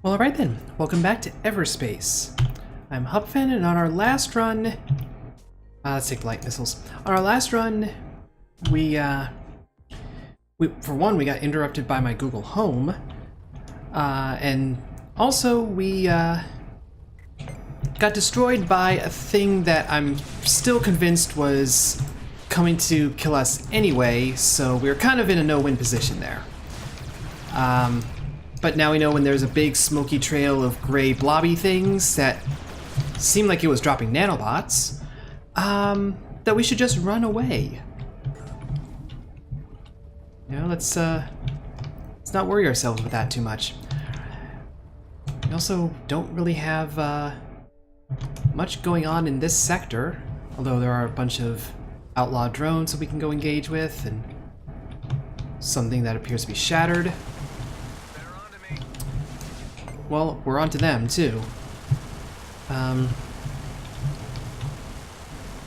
Well, alright then. Welcome back to Everspace. I'm Hupfen, and on our last run... let's take light missiles. On our last run, we for one, we got interrupted by my Google Home. And also, we got destroyed by a thing that I'm still convinced was coming to kill us anyway, so we were kind of in a no-win position there. But now we know when there's a big smoky trail of gray blobby things that seem like it was dropping nanobots, that we should just run away. You know, let's not worry ourselves with that too much. We also don't really have much going on in this sector, although there are a bunch of outlaw drones that we can go engage with, and something that appears to be shattered. Well, we're on to them, too.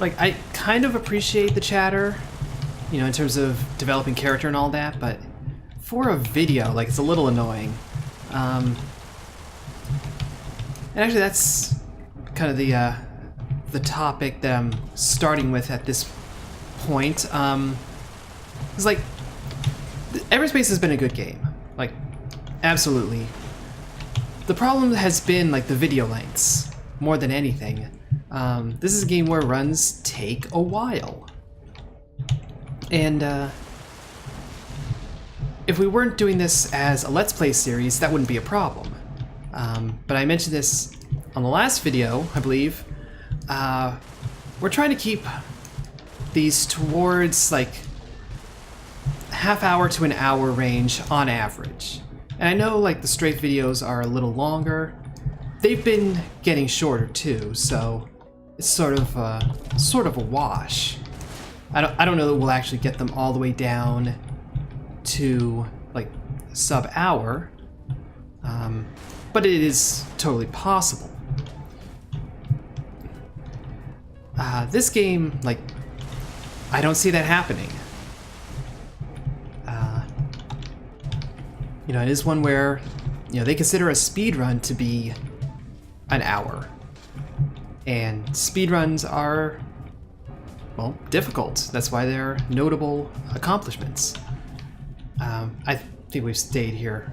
Like, I kind of appreciate the chatter, you know, in terms of developing character and all that, but for a video, like, it's a little annoying. And actually, that's kind of the topic that I'm starting with at this point. It's like, Everspace has been a good game. Like, absolutely. The problem has been, like, the video lengths, more than anything. This is a game where runs take a while. And, if we weren't doing this as a Let's Play series, that wouldn't be a problem. But I mentioned this on the last video, I believe. We're trying to keep these towards, like, half-hour to an hour range on average. And I know, like, the strafe videos are a little longer. They've been getting shorter too, so it's sort of a wash. I don't know that we'll actually get them all the way down to, like, sub-hour, but it is totally possible. This game, like, I don't see that happening. You know, it is one where, you know, they consider a speed run to be an hour. And speedruns are, well, difficult. That's why they're notable accomplishments. I think we've stayed here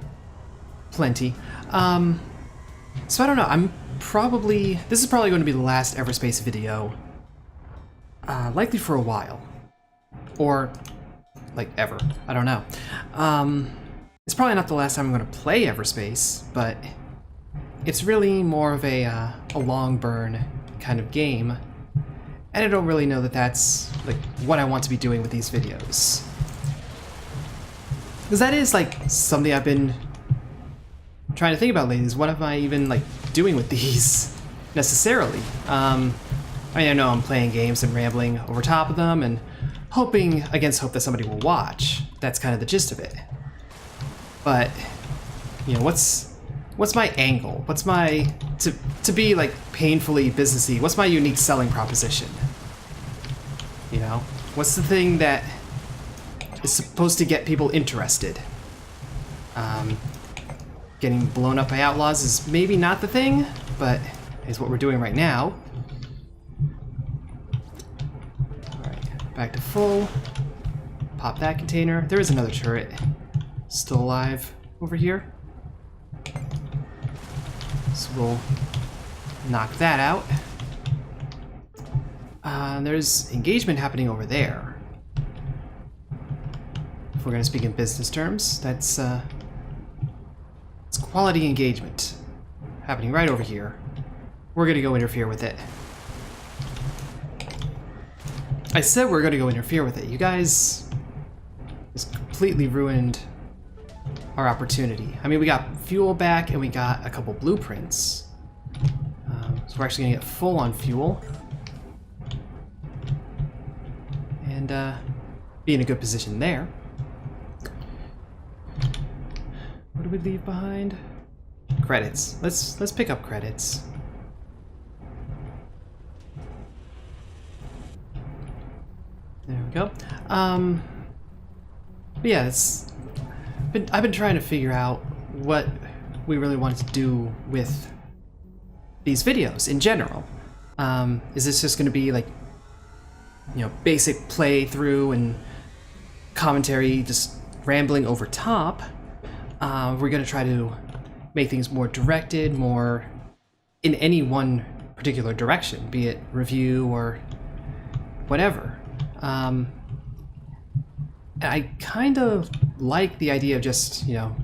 plenty. So I don't know, this is probably going to be the last Everspace video. Likely for a while. Or, like, ever. I don't know. It's probably not the last time I'm going to play Everspace, but it's really more of a long burn kind of game, and I don't really know that that's, like, what I want to be doing with these videos. Because that is, like, something I've been trying to think about lately, is what am I even, like, doing with these, necessarily? I mean, I know I'm playing games and rambling over top of them, and hoping against hope that somebody will watch. That's kind of the gist of it. But, you know, what's my angle? What's my, to be, like, painfully businessy, what's my unique selling proposition? You know? What's the thing that is supposed to get people interested? Getting blown up by outlaws is maybe not the thing, but is what we're doing right now. Alright, back to full. Pop that container. There is another turret still alive over here. So we'll knock that out. There's engagement happening over there. If we're going to speak in business terms, that's it's quality engagement happening right over here. We're going to go interfere with it. I said we're going to go interfere with it. You guys just completely ruined our opportunity. I mean, we got fuel back and we got a couple blueprints. So we're actually gonna get full on fuel. And be in a good position there. What do we leave behind? Credits. Let's pick up credits. There we go. But yeah, I've been trying to figure out what we really wanted to do with these videos in general. Is this just going to be like, you know, basic playthrough and commentary, just rambling over top? We're going to try to make things more directed, more in any one particular direction, be it review or whatever. I kind of like the idea of just, you know,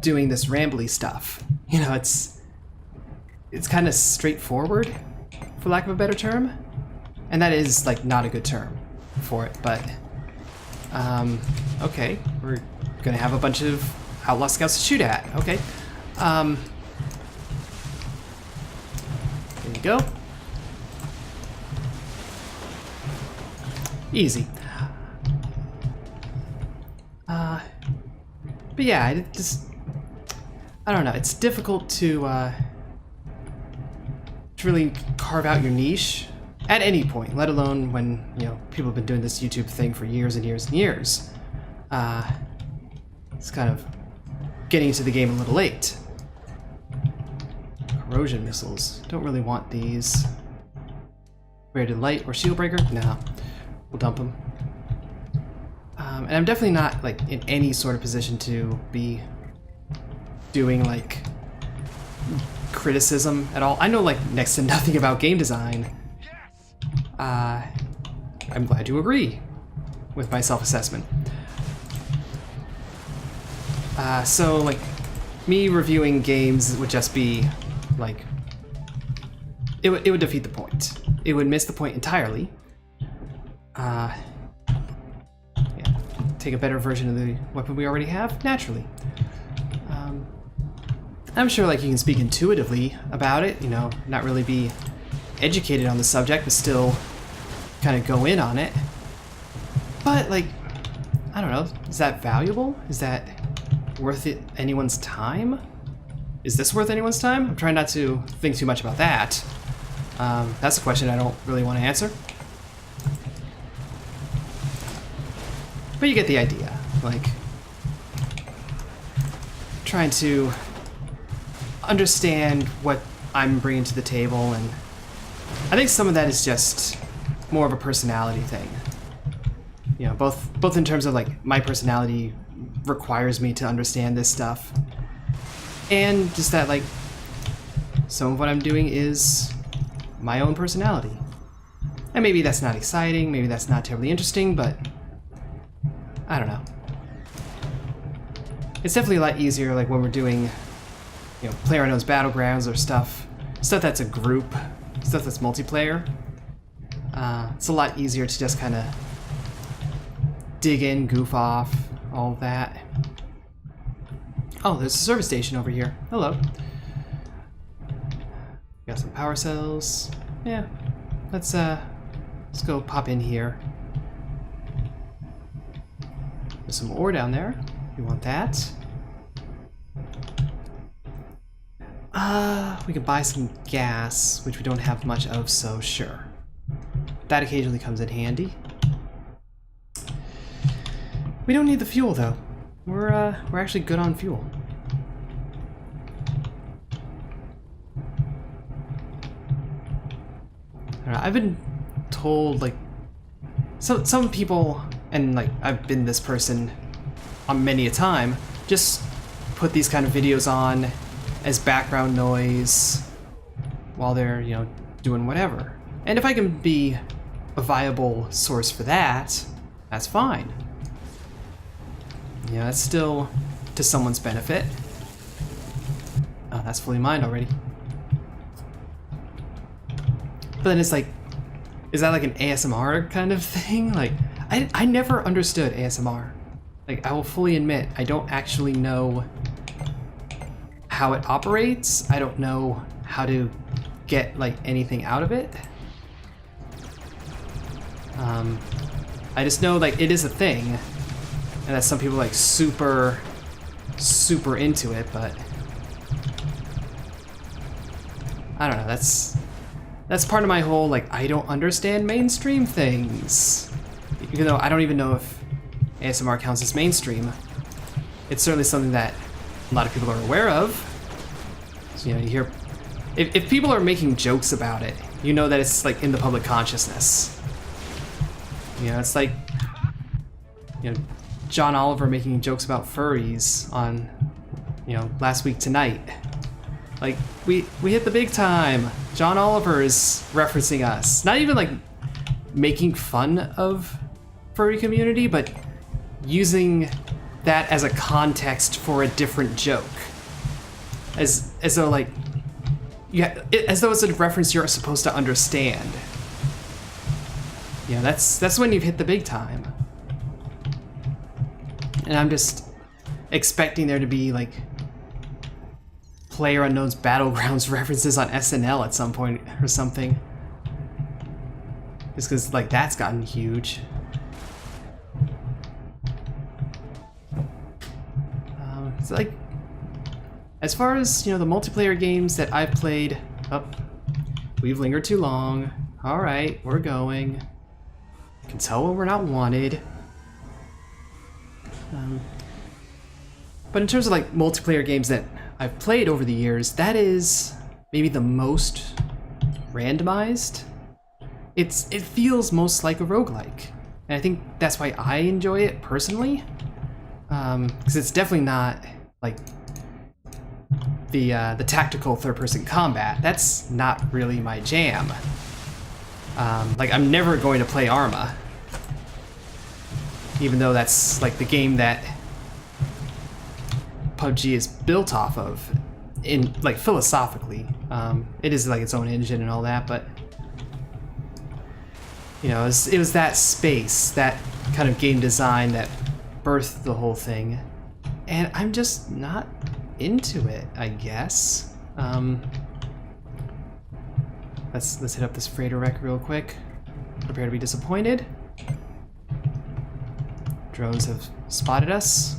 doing this rambly stuff. You know, it's kind of straightforward, for lack of a better term. And that is, like, not a good term for it, but... okay, we're gonna have a bunch of Outlaw Scouts to shoot at. Okay. There you go. Easy. But yeah, it just... I don't know, it's difficult to really carve out your niche at any point, let alone when, you know, people have been doing this YouTube thing for years and years and years. It's kind of getting into the game a little late. Corrosion missiles. Don't really want these. Rated light or shield breaker? No. We'll dump them. And I'm definitely not, like, in any sort of position to be doing, like, criticism at all. I know, like, next to nothing about game design. I'm glad you agree with my self-assessment. So, like, me reviewing games would just be, like, it would defeat the point. It would miss the point entirely. Yeah, take a better version of the weapon we already have, naturally. I'm sure, like, you can speak intuitively about it, you know, not really be educated on the subject, but still kind of go in on it. But, like, I don't know, is that valuable? Is that worth it anyone's time? Is this worth anyone's time? I'm trying not to think too much about that. That's a question I don't really want to answer. But you get the idea. Like, trying to understand what I'm bringing to the table, and I think some of that is just more of a personality thing. You know, both in terms of, like, my personality requires me to understand this stuff, and just that, like, some of what I'm doing is my own personality. And maybe that's not exciting, maybe that's not terribly interesting, but I don't know. It's definitely a lot easier, like, when we're doing, you know, PlayerUnknown's Battlegrounds or stuff that's a group, stuff that's multiplayer. It's a lot easier to just kind of dig in, goof off, all of that. Oh, there's a service station over here. Hello. Got some power cells. Yeah, let's go pop in here. There's some ore down there. We want that. We could buy some gas, which we don't have much of, so sure. That occasionally comes in handy. We don't need the fuel, though. We're actually good on fuel. I don't know, I've been told, like, some people, and, like, I've been this person on many a time, just put these kind of videos on as background noise while they're, you know, doing whatever. And if I can be a viable source for that, that's fine. Yeah, that's still to someone's benefit. Oh, that's fully mined already. But then it's like, is that like an ASMR kind of thing? Like, I never understood ASMR. Like, I will fully admit, I don't actually know how it operates. I don't know how to get, like, anything out of it. I just know, like, it is a thing, and that some people, like, super into it, but I don't know, that's part of my whole, like, I don't understand mainstream things. Even though I don't even know if ASMR counts as mainstream. It's certainly something that a lot of people are aware of. So, you know, you hear if people are making jokes about it, you know that it's like in the public consciousness. You know, it's like, you know, John Oliver making jokes about furries on, you know, Last Week Tonight. Like, we hit the big time. John Oliver is referencing us. Not even like making fun of furry community, but using that as a context for a different joke. As though like, yeah, as though it's a reference you're supposed to understand. Yeah, that's when you've hit the big time. And I'm just expecting there to be like PlayerUnknown's Battlegrounds references on SNL at some point or something. Just because like that's gotten huge. So like, as far as, you know, the multiplayer games that I've played, we've lingered too long. All right, we're going. Can tell when we're not wanted. But in terms of like multiplayer games that I've played over the years, that is maybe the most randomized. It feels most like a roguelike. And I think that's why I enjoy it personally. Because it's definitely not like the tactical third-person combat. That's not really my jam. Like, I'm never going to play Arma, even though that's like the game that PUBG is built off of, in like philosophically. It is like its own engine and all that, but you know, it was that space, that kind of game design that birthed the whole thing, and I'm just not into it, I guess. Let's hit up this freighter wreck real quick. Prepare to be disappointed. Drones have spotted us.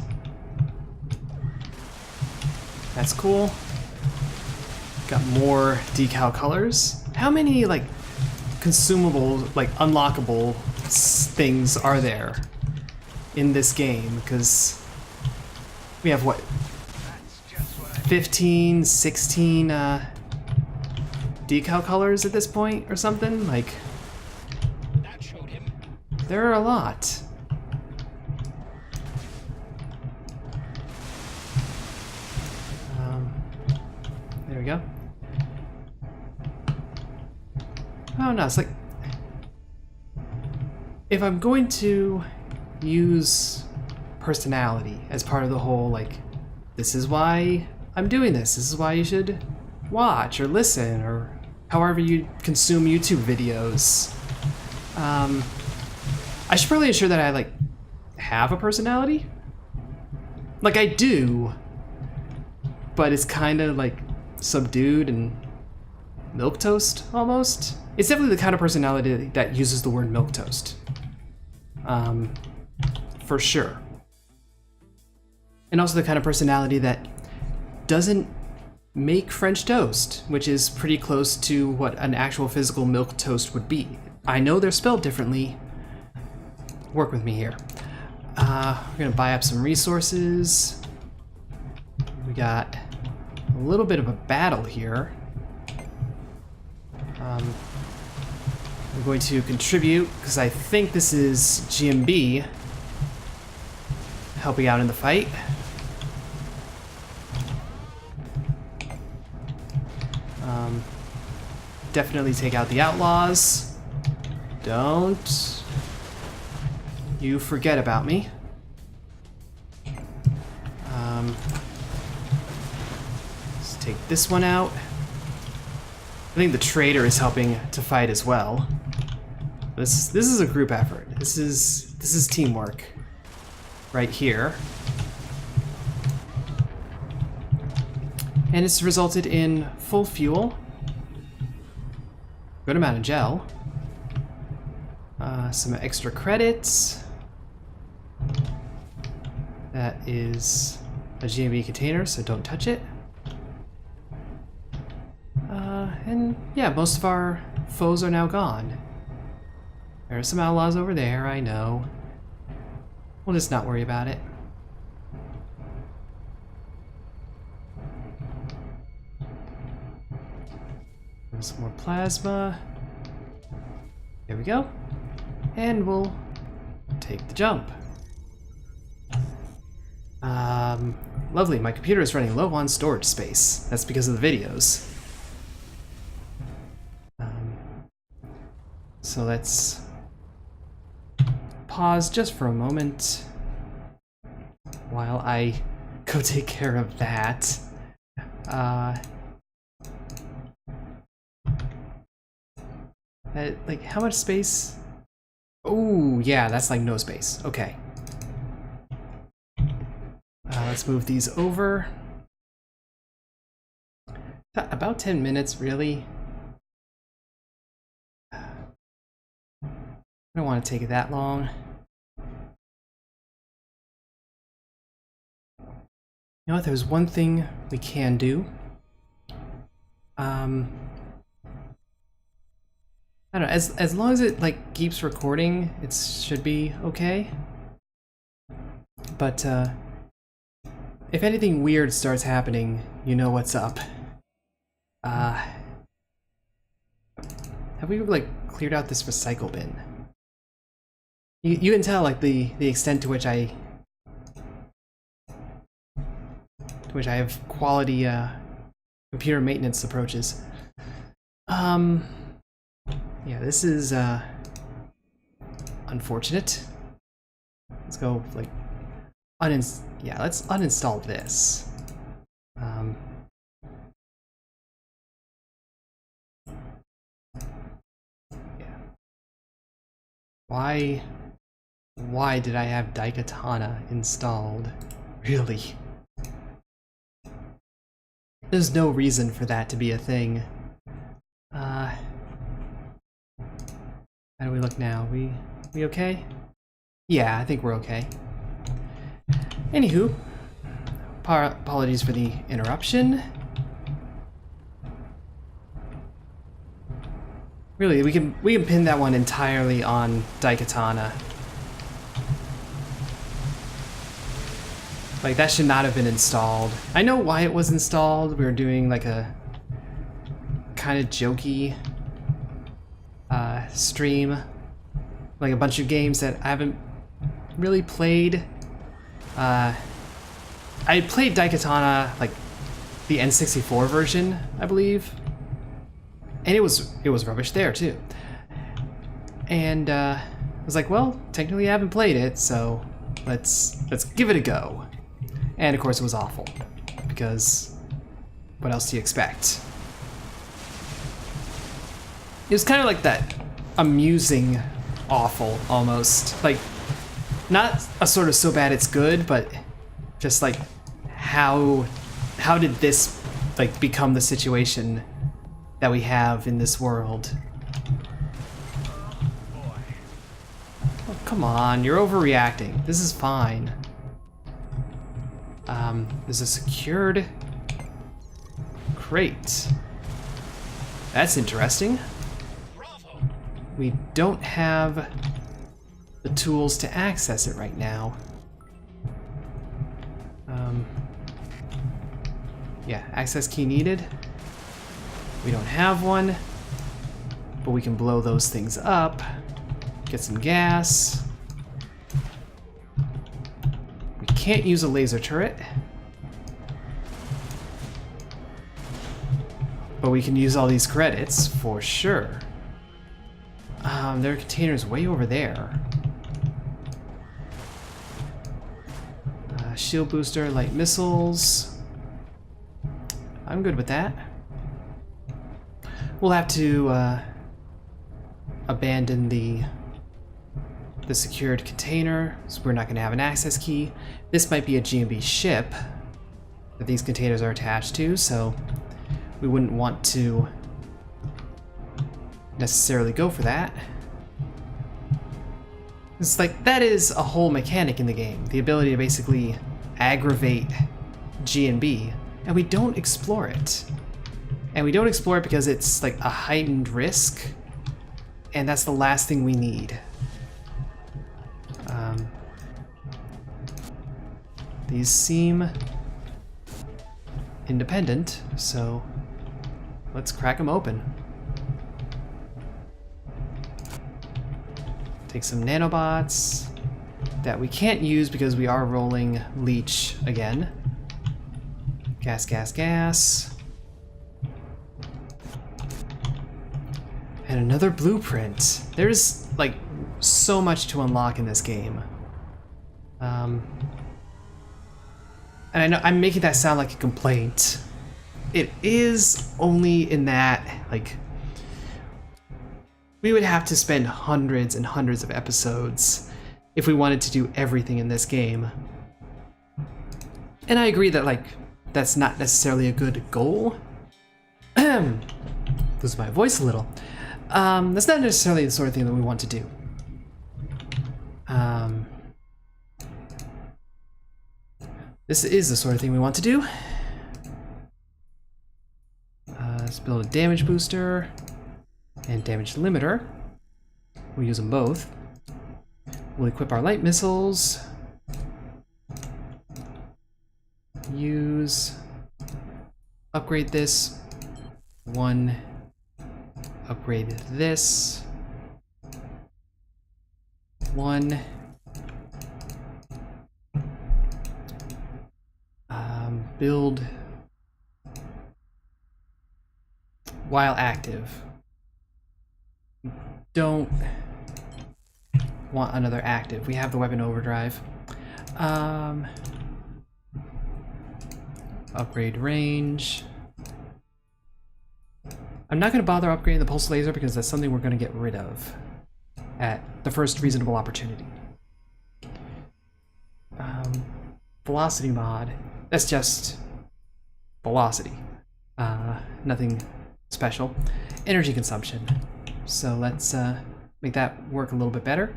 That's cool. Got more decal colors. How many like consumable, like unlockable things are there in this game? Because we have what, 15, 16 decal colors at this point or something? Like, there are a lot. There we go. Oh no, it's like, if I'm going to use personality as part of the whole, like, this is why I'm doing this is why you should watch or listen or however you consume YouTube videos, I should probably ensure that I like have a personality. Like, I do, but it's kind of like subdued and milquetoast almost. It's definitely the kind of personality that uses the word milquetoast, for sure. And also the kind of personality that doesn't make French toast, which is pretty close to what an actual physical milquetoast would be. I know they're spelled differently. Work with me here. We're gonna buy up some resources. We got a little bit of a battle here. I'm going to contribute because I think this is GMB helping out in the fight. Definitely take out the outlaws. Don't you forget about me. Let's take this one out. I think the trader is helping to fight as well. This is a group effort. This is teamwork right here. And it's resulted in full fuel, good amount of gel, some extra credits. That is a GMB container, so don't touch it. And yeah, most of our foes are now gone. There are some outlaws over there, I know. We'll just not worry about it. Some more plasma. There we go. And we'll take the jump. Lovely, my computer is running low on storage space. That's because of the videos. So let's pause just for a moment while I go take care of that. Like, how much space? Oh, yeah, that's like no space. Okay. Let's move these over. About 10 minutes, really? I don't want to take it that long. You know what, there's one thing we can do. I don't know, as long as it like keeps recording, it should be okay. But if anything weird starts happening, you know what's up. Have we like cleared out this recycle bin? You can tell like the extent to which I have quality computer maintenance approaches. Yeah, this is unfortunate. Let's go like yeah, let's uninstall this. Yeah. Why did I have Daikatana installed? Really? There's no reason for that to be a thing. How do we look now? We okay? Yeah, I think we're okay. Anywho, apologies for the interruption. Really, we can pin that one entirely on Daikatana. Like, that should not have been installed. I know why it was installed. We were doing like a kind of jokey stream. Like a bunch of games that I haven't really played. I played Daikatana, like the N64 version, I believe. And it was rubbish there too. And I was like, well, technically I haven't played it, so let's give it a go. And of course it was awful, because what else do you expect? It was kind of like that amusing awful almost. Like, not a sort of so bad it's good, but just like how did this like become the situation that we have in this world? Oh, come on, you're overreacting. This is fine. There's a secured crate. That's interesting. We don't have the tools to access it right now. Yeah, access key needed. We don't have one, but we can blow those things up, get some gas. We can't use a laser turret, but we can use all these credits for sure. There are containers way over there. Shield booster, light missiles. I'm good with that. We'll have to abandon the secured container, so we're not going to have an access key. This might be a GMB ship that these containers are attached to, so we wouldn't want to necessarily go for that. It's like, that is a whole mechanic in the game, the ability to basically aggravate GMB, and we don't explore it. And we don't explore it because it's like a heightened risk, and that's the last thing we need. These seem independent, so let's crack them open. Take some nanobots that we can't use because we are rolling leech again. Gas, gas, gas. And another blueprint. There's like so much to unlock in this game. And I know I'm making that sound like a complaint. It is only in that, like, we would have to spend hundreds and hundreds of episodes if we wanted to do everything in this game. And I agree that, like, that's not necessarily a good goal. Lose my voice a little. That's not necessarily the sort of thing that we want to do. This is the sort of thing we want to do. Let's build a damage booster and damage limiter. We'll use them both. We'll equip our light missiles. Use. Upgrade this. One. Upgrade this. One. Build while active. Don't want another active. We have the weapon overdrive. Upgrade range. I'm not going to bother upgrading the pulse laser because that's something we're going to get rid of at the first reasonable opportunity. Velocity mod. That's just velocity. Nothing special. Energy consumption. So let's make that work a little bit better.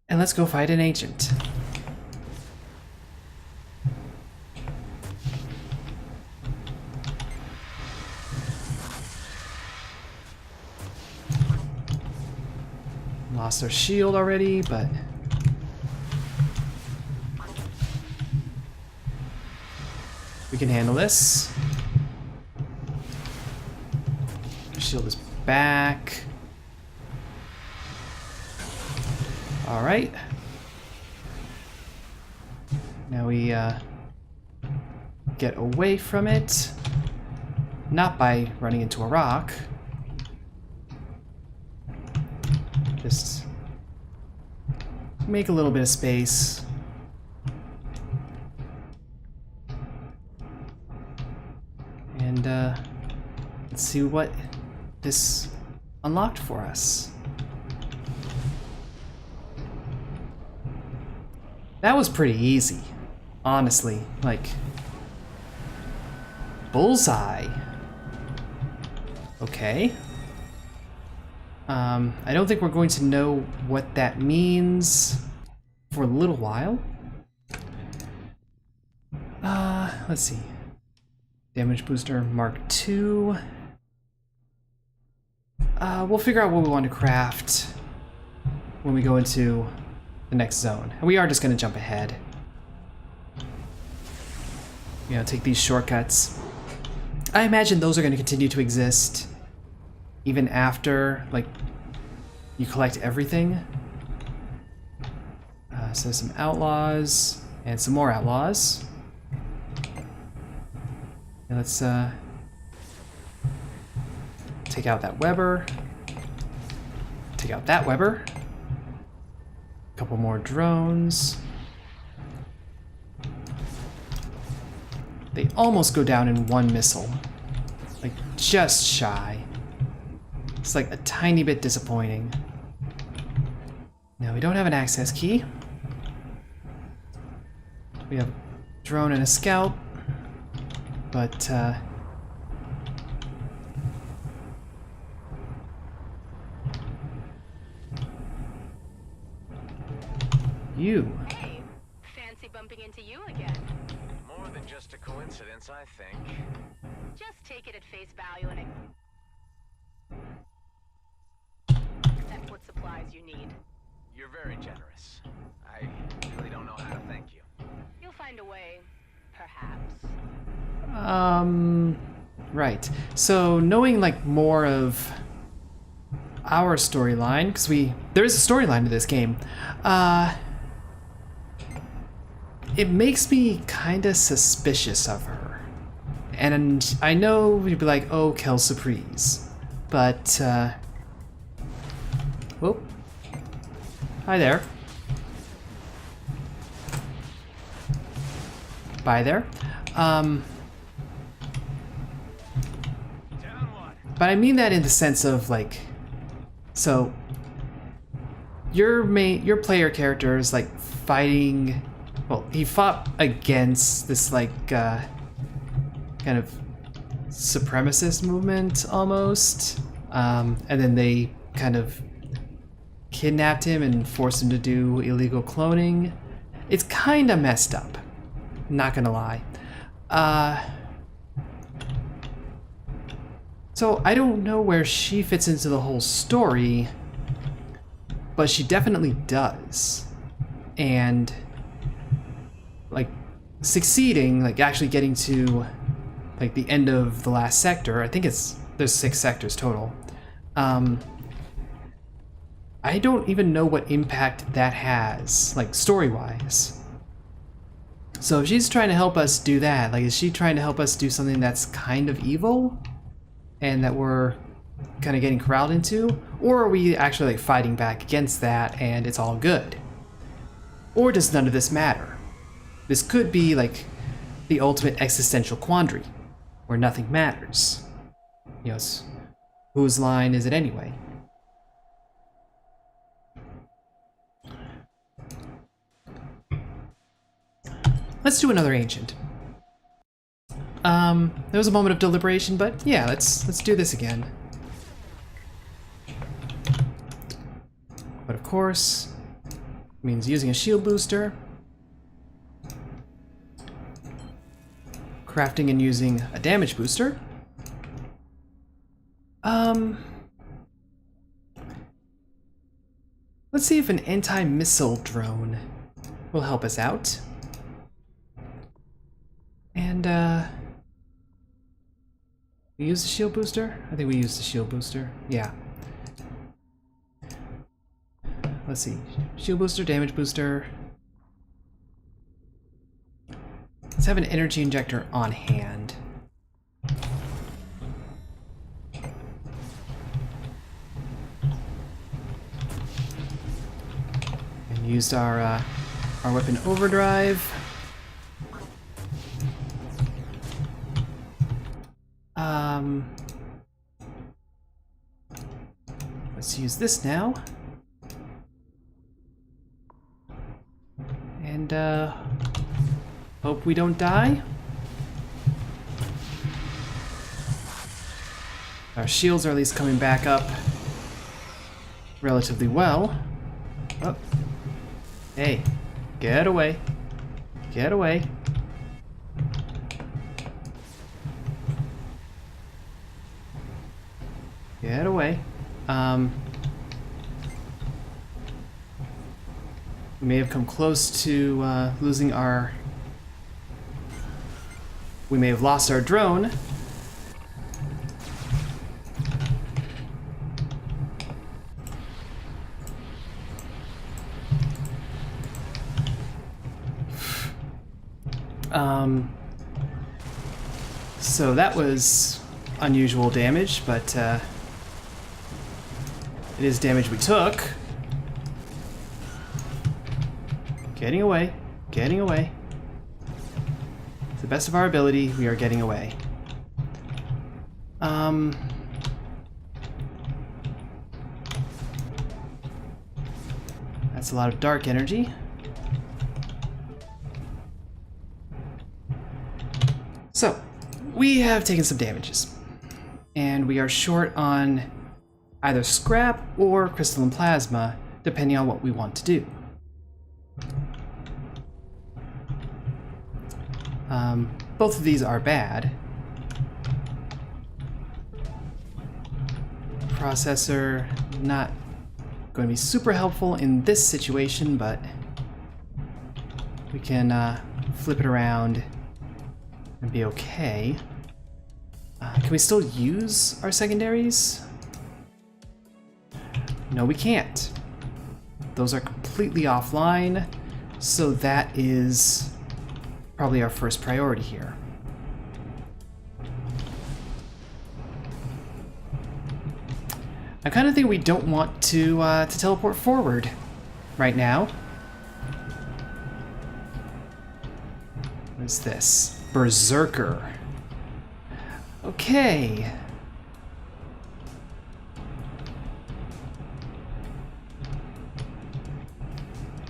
And let's go fight an ancient. Lost our shield already, but we can handle this. Shield is back. All right. Now we get away from it. Not by running into a rock. Just make a little bit of space. And let's see what this unlocked for us. That was pretty easy, honestly. Like, bullseye. Okay. I don't think we're going to know what that means for a little while. Let's see. Damage booster Mark II. We'll figure out what we want to craft when we go into the next zone. And we are just going to jump ahead. You know, take these shortcuts. I imagine those are going to continue to exist even after, like, you collect everything. So some outlaws and some more outlaws. And let's take out that Weber. Take out that Weber. A couple more drones. They almost go down in one missile. Like, just shy. It's like a tiny bit disappointing. Now, we don't have an access key. We have a drone and a scout. But, you. Hey, fancy bumping into you again. More than just a coincidence, I think. Just take it at face value and accept what supplies you need. You're very generous. I really don't know how to thank you. You'll find a way, perhaps. Right. So knowing like more of our storyline, because there is a storyline to this game. It makes me kind of suspicious of her. And I know you'd be like, oh, quelle surprise. But, whoop. Hi there. Bye there. But I mean that in the sense of like, so your player character is like fighting. Well, he fought against this like kind of supremacist movement almost, and then they kind of kidnapped him and forced him to do illegal cloning. It's kind of messed up. Not gonna lie. So I don't know where she fits into the whole story, but she definitely does. And like succeeding, like actually getting to like the end of the last sector, I think there's 6 sectors total. I don't even know what impact that has, like story-wise. So if she's trying to help us do that, like is she trying to help us do something that's kind of evil and that we're kind of getting corralled into? Or are we actually like fighting back against that and it's all good? Or does none of this matter? This could be like the ultimate existential quandary, where nothing matters. You know, whose line is it anyway? Let's do another ancient. There was a moment of deliberation, but yeah, let's do this again. But of course, means using a shield booster, crafting and using a damage booster. Let's see if an anti-missile drone will help us out. And, we use the shield booster? I think we used the shield booster. Yeah. Let's see. Shield booster, damage booster. Let's have an energy injector on hand. And used our weapon overdrive. Let's use this now. And hope we don't die. Our shields are at least coming back up relatively well. Oh. Hey, get away. Get away. Get away. We may have come close to losing our... We may have lost our drone. So that was unusual damage, but it is damage we took. Getting away, getting away. To the best of our ability, we are getting away. That's a lot of dark energy. So, we have taken some damages. And we are short on either scrap or crystalline plasma, depending on what we want to do. Both of these are bad. Processor, not going to be super helpful in this situation, but we can flip it around and be okay. Can we still use our secondaries? No, we can't. Those are completely offline, so that is probably our first priority here. I kind of think we don't want to teleport forward right now. What is this? Berserker. Okay.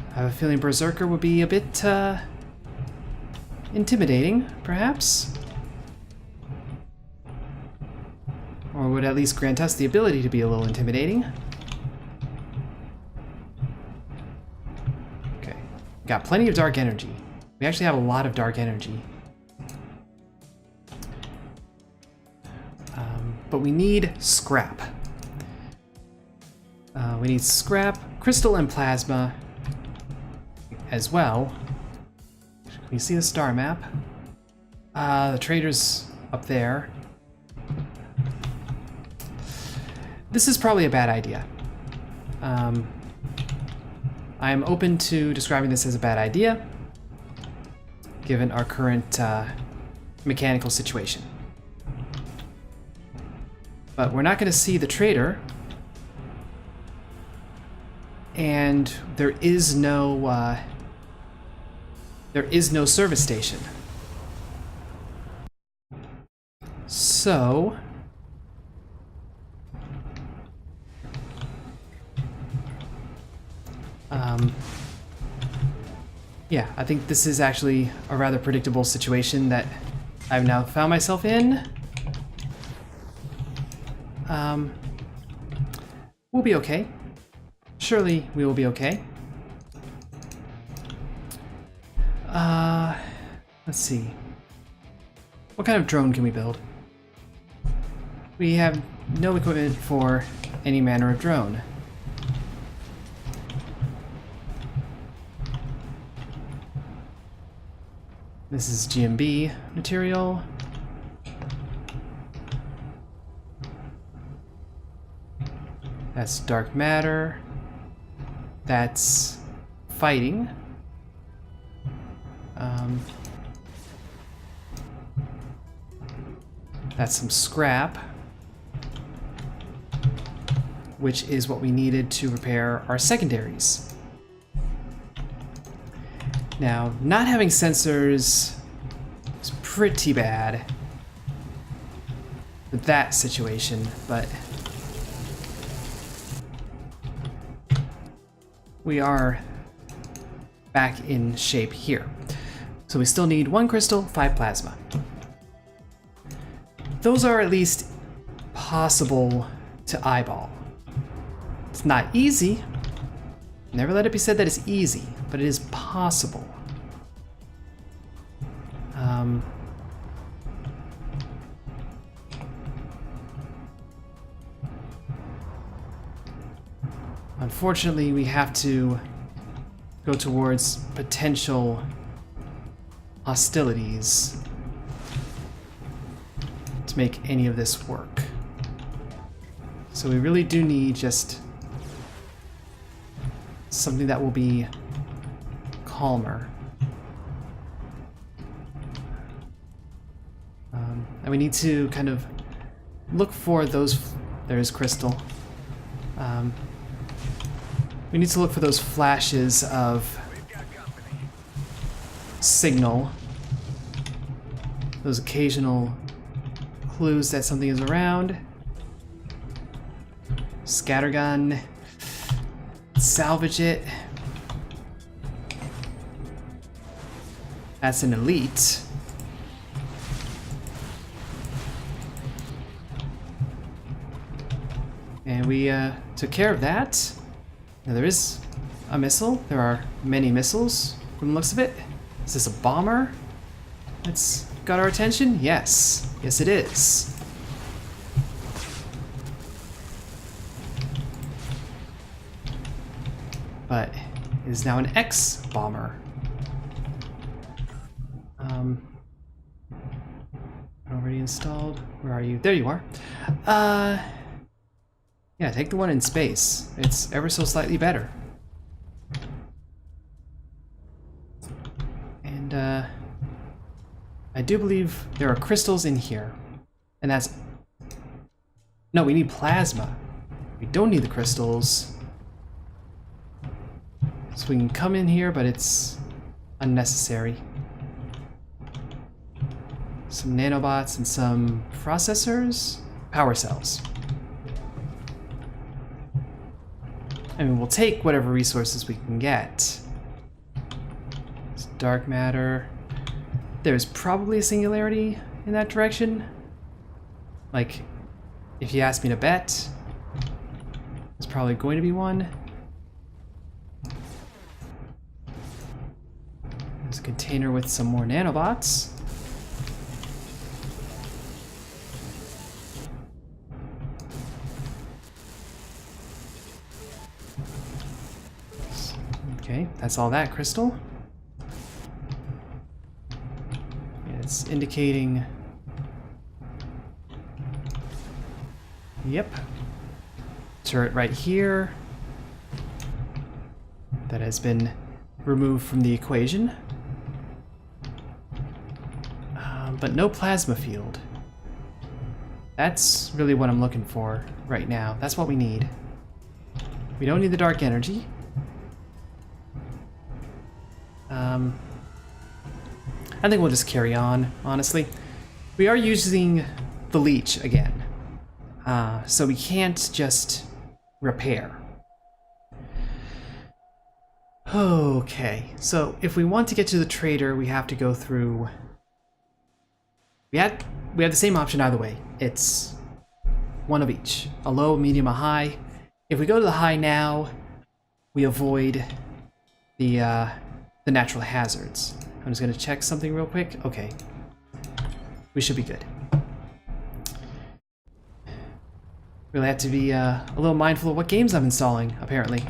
I have a feeling Berserker would be a bit intimidating, perhaps. Or would at least grant us the ability to be a little intimidating. Okay. Got plenty of dark energy. We actually have a lot of dark energy. But we need scrap. We need scrap, crystal, and plasma as well. Can you see the star map? The trader's up there. This is probably a bad idea. I am open to describing this as a bad idea, given our current mechanical situation. But we're not going to see the trader, and there is no service station. So yeah, I think this is actually a rather predictable situation that I've now found myself in. We'll be okay. Surely we will be okay. Let's see. What kind of drone can we build? We have no equipment for any manner of drone. This is GMB material. That's dark matter. That's fighting. That's some scrap, which is what we needed to repair our secondaries. Now, not having sensors is pretty bad with that situation, but we are back in shape here. So we still need 1 crystal, 5 plasma. Those are at least possible to eyeball. It's not easy. Never let it be said that it's easy, but it is possible. Unfortunately, we have to go towards potential hostilities to make any of this work. So we really do need just something that will be calmer. And we need to kind of look for those. There's crystal. We need to look for those flashes of signal, those occasional clues that something is around. Scattergun, salvage it. That's an elite. And we took care of that. Now there is a missile. There are many missiles from the looks of it. Is this a bomber that's got our attention? Yes. Yes, it is. But it is now an X-bomber. Already installed. Where are you? There you are. Yeah, Yeah, take the one in space. It's ever so slightly better. And I do believe there are crystals in here. And that's... No, we need plasma. We don't need the crystals. So we can come in here, but it's unnecessary. Some nanobots and some processors? Power cells. I mean, we'll take whatever resources we can get. It's dark matter. There's probably a singularity in that direction. Like, if you ask me to bet, there's probably going to be one. There's a container with some more nanobots. Okay, that's all that crystal. It's indicating... Yep. Turret right here. That has been removed from the equation. But no plasma field. That's really what I'm looking for right now. That's what we need. We don't need the dark energy. I think we'll just carry on, honestly. We are using the leech again. So we can't just repair. Okay, so if we want to get to the trader, we have to go through... We have the same option either way. It's one of each. A low, medium, a high. If we go to the high now, we avoid the natural hazards. I'm just gonna check something real quick. Okay. We should be good. Really have to be a little mindful of what games I'm installing, apparently.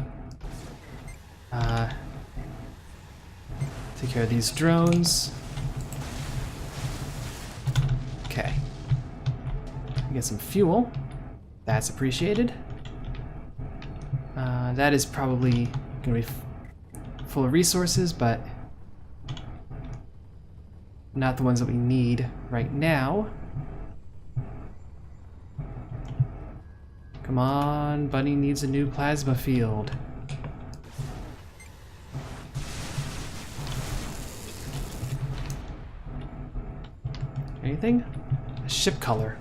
Take care of these drones. Okay. Get some fuel. That's appreciated. That is probably gonna be full of resources, but not the ones that we need right now. Come on, Bunny needs a new plasma field. Anything? A ship color.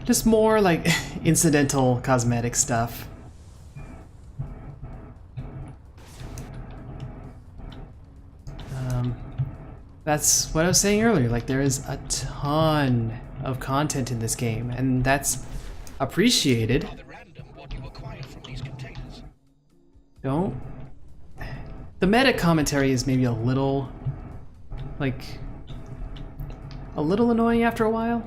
Just more like incidental cosmetic stuff. That's what I was saying earlier, like there is a ton of content in this game, and that's appreciated. Don't... The meta commentary is maybe a little, like, a little annoying after a while.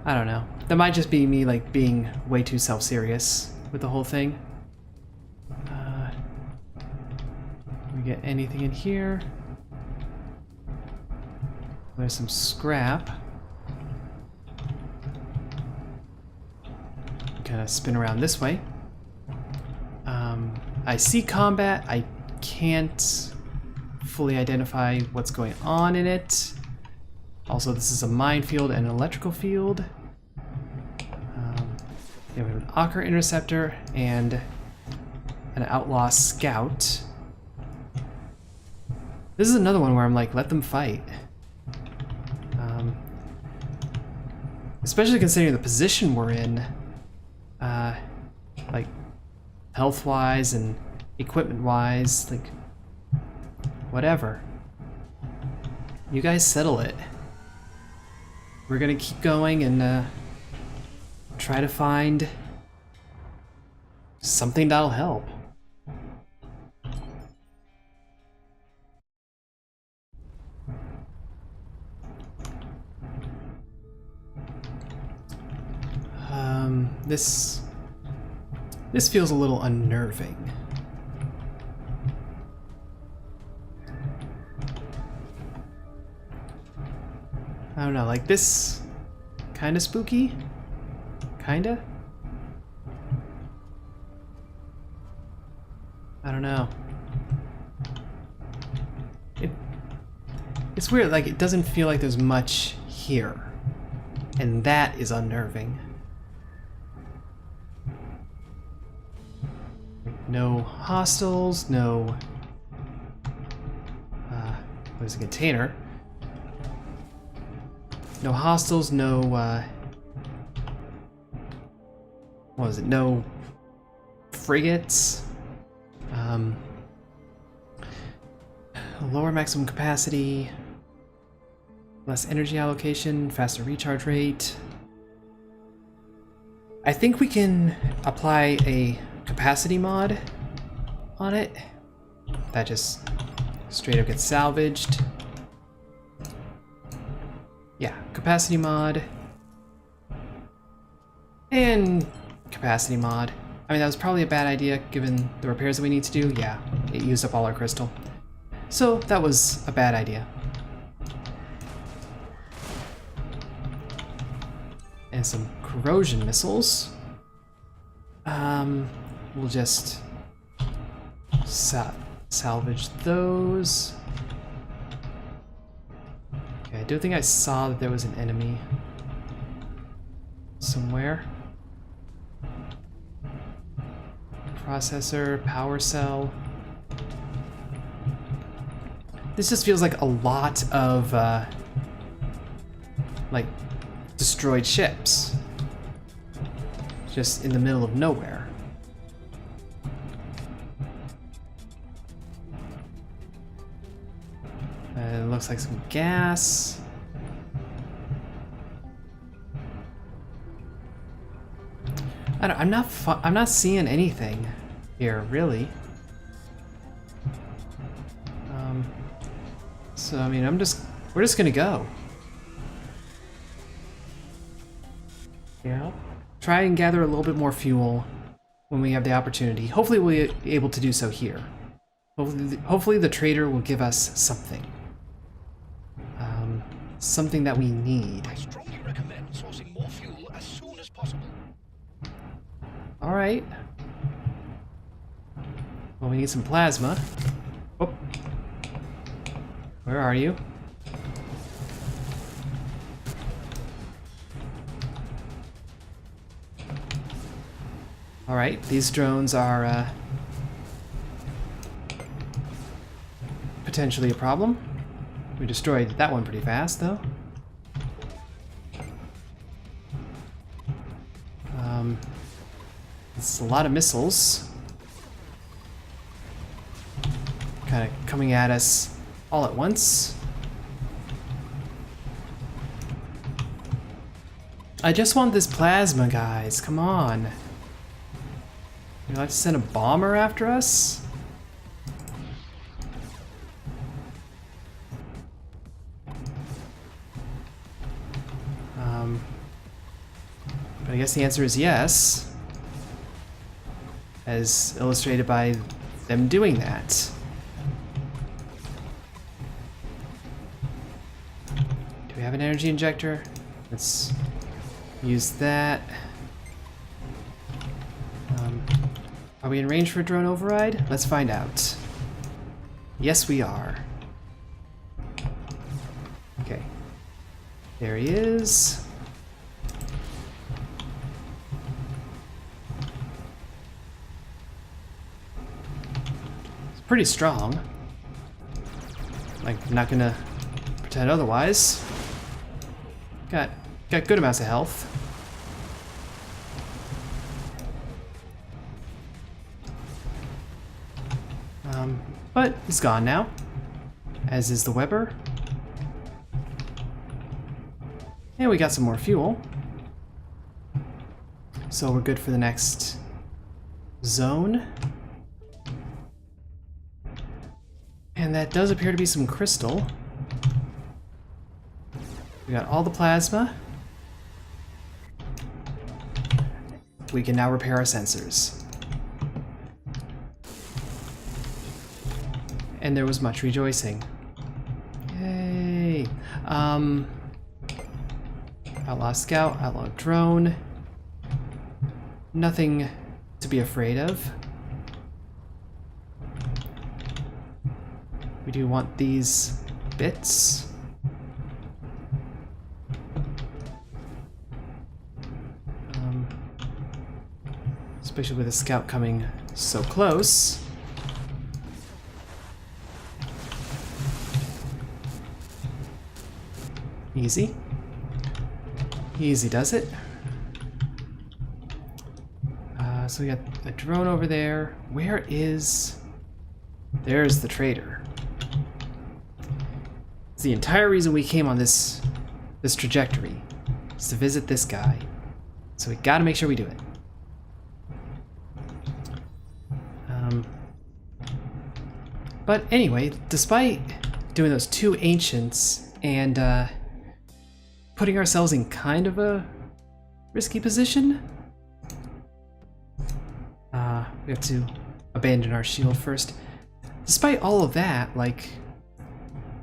I don't know. That might just be me, like, being way too self-serious with the whole thing. We get anything in here? There's some scrap. Kind of spin around this way. I see combat. I can't fully identify what's going on in it. Also, this is a minefield and an electrical field. We have an Ocker interceptor and an outlaw scout. This is another one where I'm like, let them fight. Especially considering the position we're in, like health-wise and equipment-wise, like whatever. You guys settle it. We're gonna keep going and try to find something that'll help. This feels a little unnerving. I don't know, like this Kinda spooky? Kinda? I don't know. It's weird, like it doesn't feel like there's much here. And that is unnerving. No hostiles, no... there's a container. No hostiles, no... what was it? No frigates. Lower maximum capacity. Less energy allocation, faster recharge rate. I think we can apply a capacity mod on it. That just straight up gets salvaged. Yeah, capacity mod. And capacity mod. I mean, that was probably a bad idea given the repairs that we need to do. Yeah, it used up all our crystal. So that was a bad idea. And some corrosion missiles. We'll just salvage those. Okay, I do think I saw that there was an enemy somewhere. Processor, power cell. This just feels like a lot of like destroyed ships just in the middle of nowhere. It looks like some gas. I'm not seeing anything here really. So I mean, we're just gonna go. Yeah. Try and gather a little bit more fuel when we have the opportunity. Hopefully we'll be able to do so here. Hopefully the trader will give us something. Something that we need. I strongly recommend sourcing more fuel as soon as possible. All right. Well, we need some plasma. Oh. Where are you? All right, these drones are potentially a problem. We destroyed that one pretty fast, though. It's a lot of missiles. Kind of coming at us all at once. I just want this plasma, guys. Come on. You'd like to send a bomber after us? But I guess the answer is yes. As illustrated by them doing that. Do we have an energy injector? Let's use that. Are we in range for a drone override? Let's find out. Yes, we are. Okay. There he is. It's pretty strong. Like, I'm not gonna pretend otherwise. Got good amounts of health. But he's gone now, as is the Weber. And we got some more fuel. So we're good for the next zone. And that does appear to be some crystal. We got all the plasma. We can now repair our sensors. And there was much rejoicing. Yay! Outlaw scout, outlaw drone. Nothing to be afraid of. We do want these bits. Especially with a scout coming so close. Easy. Easy does it. So we got a drone over there. Where is... There's the trader. It's the entire reason we came on this trajectory. Is to visit this guy. So we gotta make sure we do it. But anyway, despite doing those two ancients and putting ourselves in kind of a risky position, we have to abandon our shield first. Despite all of that, like,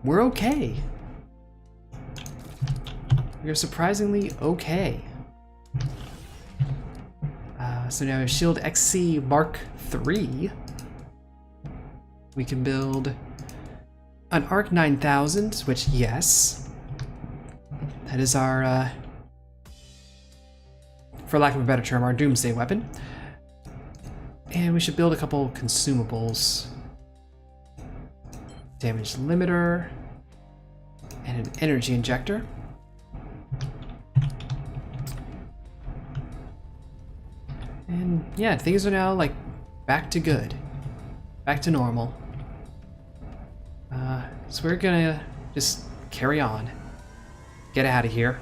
we're okay. We are surprisingly okay. So now we have Shield XC Mark III. We can build an Arc 9000, which, yes, that is our, for lack of a better term, our doomsday weapon. And we should build a couple consumables. Damage limiter and an energy injector. And yeah, things are now like back to good. Back to normal. So we're gonna just carry on. Get out of here.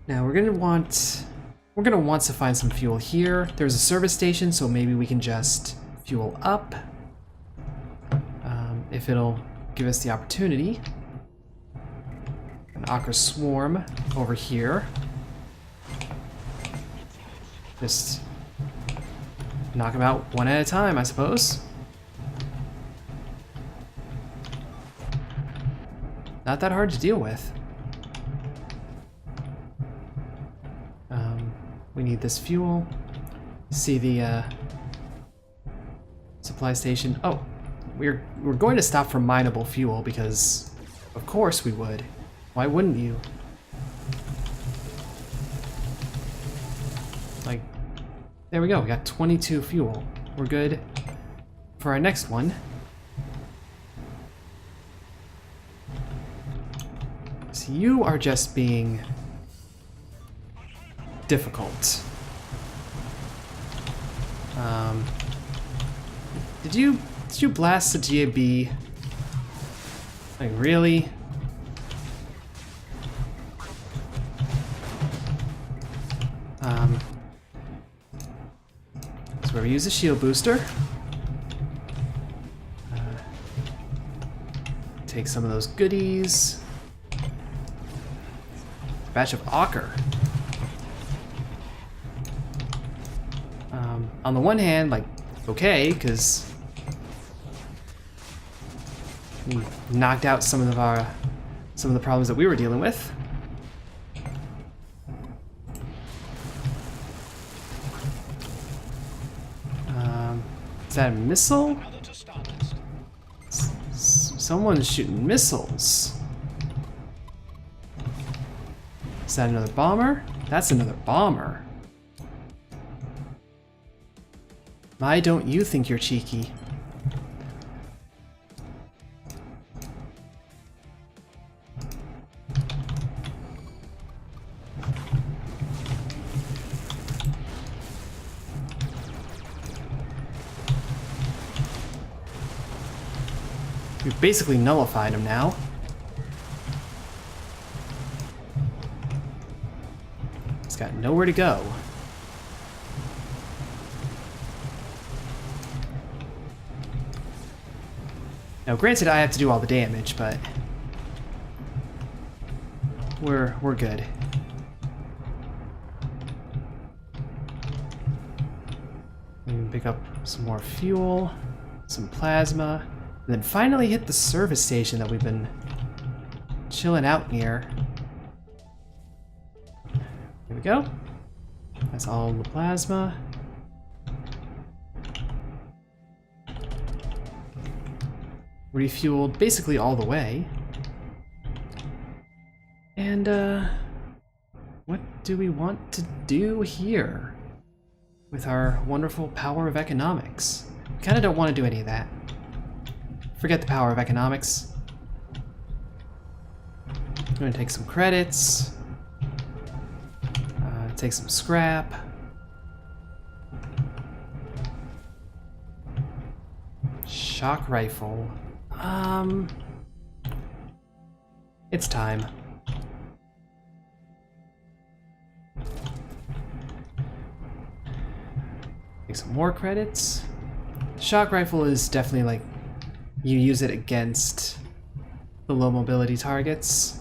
Now we're gonna want to find some fuel here. There's a service station, so maybe we can just fuel up. If it'll give us the opportunity. An Ocker Swarm over here. Just knock them out one at a time, I suppose. Not that hard to deal with. We need this fuel. See the supply station. Oh, we're going to stop for mineable fuel because, of course, we would. Why wouldn't you? Like, there we go. We got 22 fuel. We're good for our next one. So you are just being difficult. Did you blast the GAB? Like, really? So where we use a shield booster. Take some of those goodies. Batch of Ocker. On the one hand, like, okay, because we knocked out some of the problems that we were dealing with. Is that a missile? Someone's shooting missiles. Is that another bomber? That's another bomber. Why don't you think you're cheeky? We've basically nullified him now. He's got nowhere to go. Now, granted, I have to do all the damage, but we're good. We can pick up some more fuel, some plasma, and then finally hit the service station that we've been chilling out near. Here we go. That's all the plasma. Refueled basically all the way. And, what do we want to do here with our wonderful power of economics? We kind of don't want to do any of that. Forget the power of economics. I'm going to take some credits. Take some scrap. Shock rifle. It's time. Take some more credits. Shock rifle is definitely like, you use it against the low mobility targets.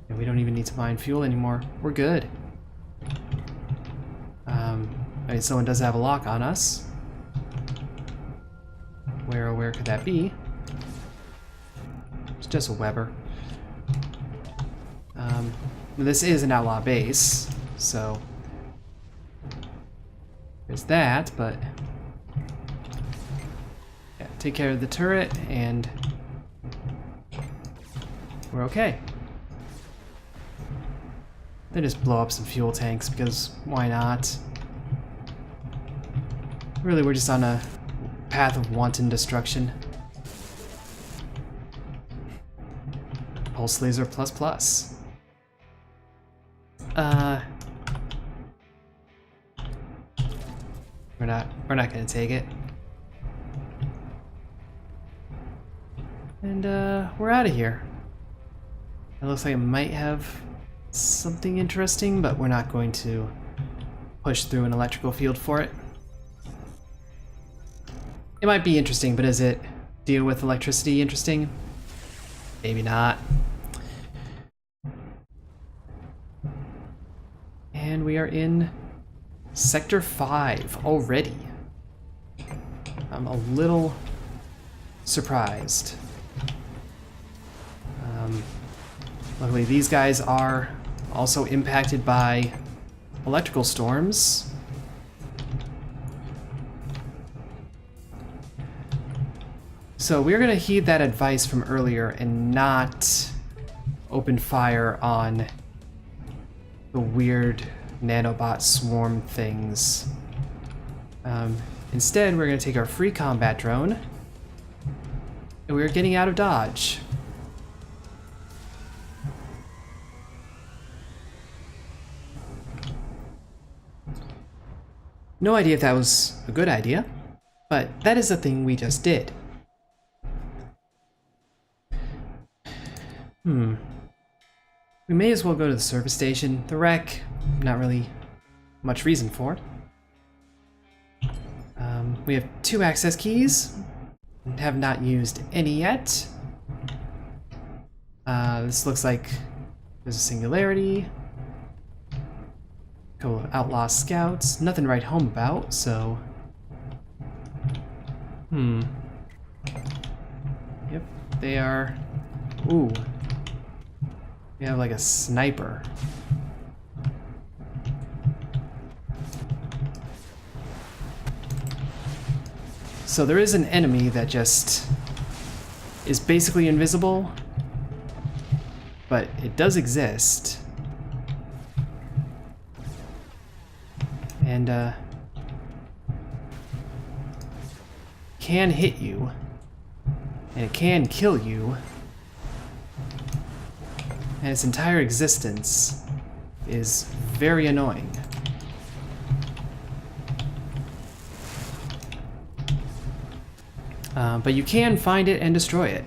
And we don't even need to mine fuel anymore. We're good. I mean, someone does have a lock on us. Where could that be? It's just a Weber. This is an outlaw base, so there's that, but yeah, take care of the turret and we're okay. Then just blow up some fuel tanks, because why not? Really, we're just on a path of wanton destruction. Pulse laser plus plus. We're not gonna take it. And we're out of here. It looks like it might have something interesting, but we're not going to push through an electrical field for it. It might be interesting, but does it deal with electricity interesting? Maybe not. And we are in Sector 5 already. I'm a little surprised. Luckily, these guys are also impacted by electrical storms. So we're going to heed that advice from earlier and not open fire on the weird nanobot swarm things. Instead, we're going to take our free combat drone and we're getting out of Dodge. No idea if that was a good idea, but that is the thing we just did. We may as well go to the service station. The wreck, not really much reason for. We have 2 access keys. Have not used any yet. This looks like there's a singularity. Go outlaw scouts. Nothing to write home about, so. Yep, they are. Ooh. We have like a sniper. So there is an enemy that just is basically invisible, but it does exist. And can hit you, and it can kill you, and its entire existence is very annoying. But you can find it and destroy it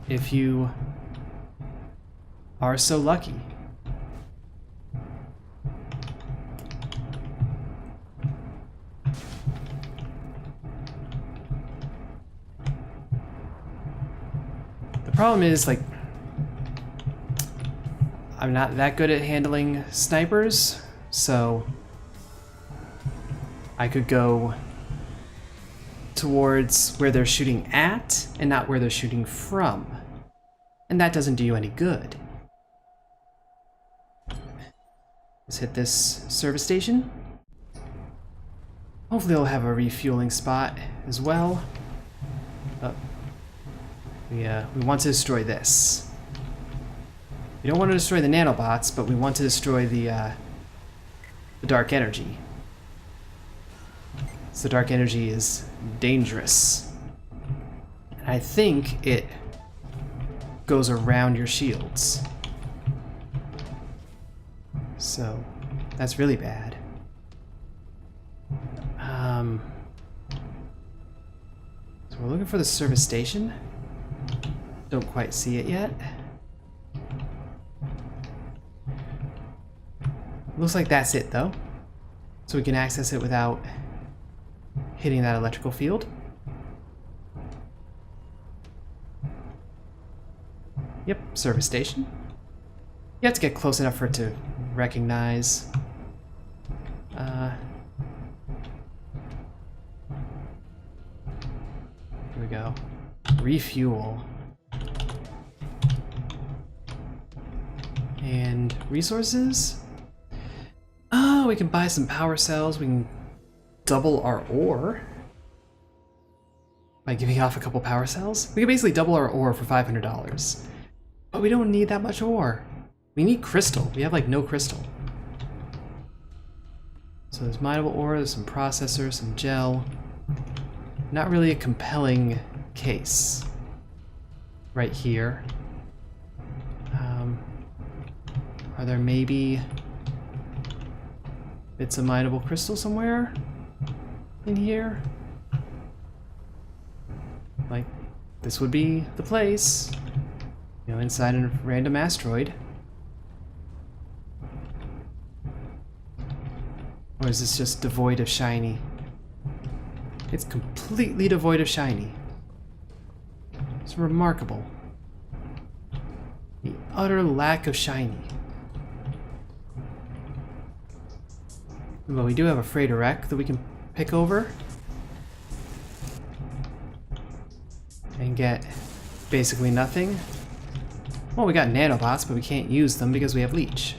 if you are so lucky. The problem is, like, I'm not that good at handling snipers, so I could go towards where they're shooting at and not where they're shooting from. and that doesn't do you any good. Let's hit this service station. Hopefully they'll have a refueling spot as well. Oh. We want to destroy this. We don't want to destroy the nanobots, but we want to destroy the dark energy. So the dark energy is dangerous. And I think it goes around your shields. So that's really bad. So we're looking for the service station. Don't quite see it yet. Looks like that's it though. So we can access it without hitting that electrical field. Yep, service station. You have to get close enough for it to recognize. Here we go. Refuel. And resources? Oh, we can buy some power cells. We can double our ore by giving off a couple power cells. We can basically double our ore for $500. But we don't need that much ore. We need crystal. We have like no crystal. So there's mineable ore, there's some processor, some gel. Not really a compelling case right here. Are there maybe bits of mineable crystal somewhere in here? Like, this would be the place. You know, inside a random asteroid. Or is this just devoid of shiny? It's completely devoid of shiny. It's remarkable. The utter lack of shiny. But we do have a freighter wreck that we can pick over. And get basically nothing. Well, we got nanobots, but we can't use them because we have leech.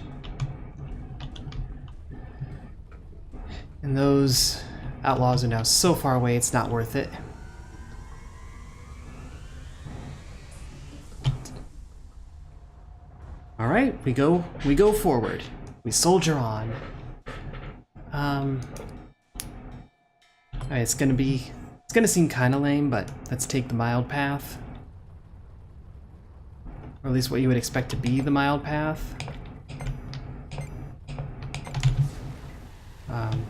And those outlaws are now so far away, it's not worth it. All right, we go forward. We soldier on. Alright, it's gonna seem kind of lame, but let's take the mild path. Or at least what you would expect to be the mild path.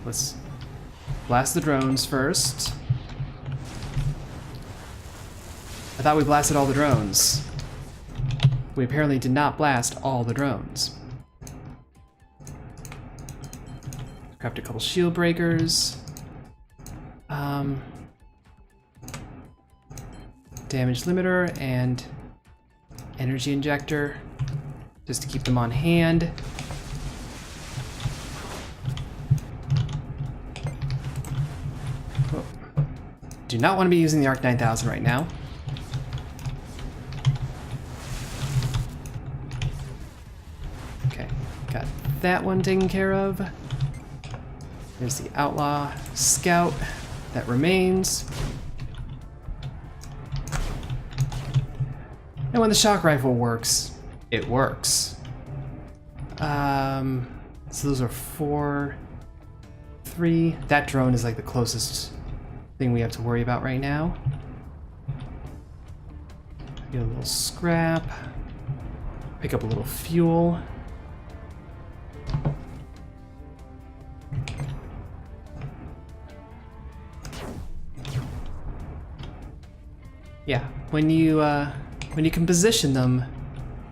Let's blast the drones first. I thought we blasted all the drones. We apparently did not blast all the drones. Craft a couple shield breakers. Damage limiter and energy injector, just to keep them on hand. Oh. Do not want to be using the ARC 9000 right now. Okay, got that one taken care of. There's the outlaw scout that remains. And when the shock rifle works, it works. So those are 4, 3. That drone is like the closest thing we have to worry about right now. Get a little scrap. Pick up a little fuel. Yeah, when you can position them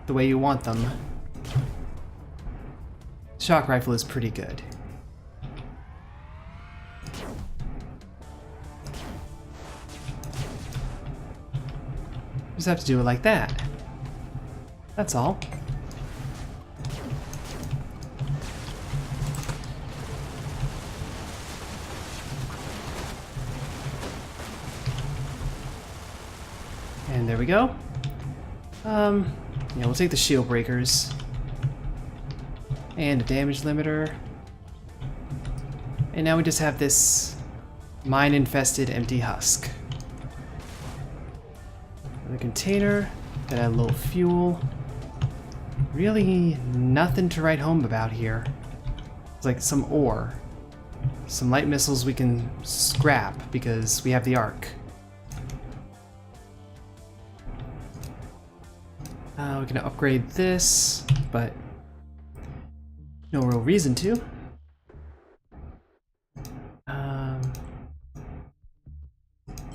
the way you want them, shock rifle is pretty good. Just have to do it like that. That's all. And there we go. Yeah, we'll take the shield breakers. And a damage limiter. And now we just have this mine-infested empty husk. The container, gotta add a little fuel. Really nothing to write home about here. It's like some ore. Some light missiles we can scrap because we have the arc. We can upgrade this, but no real reason to.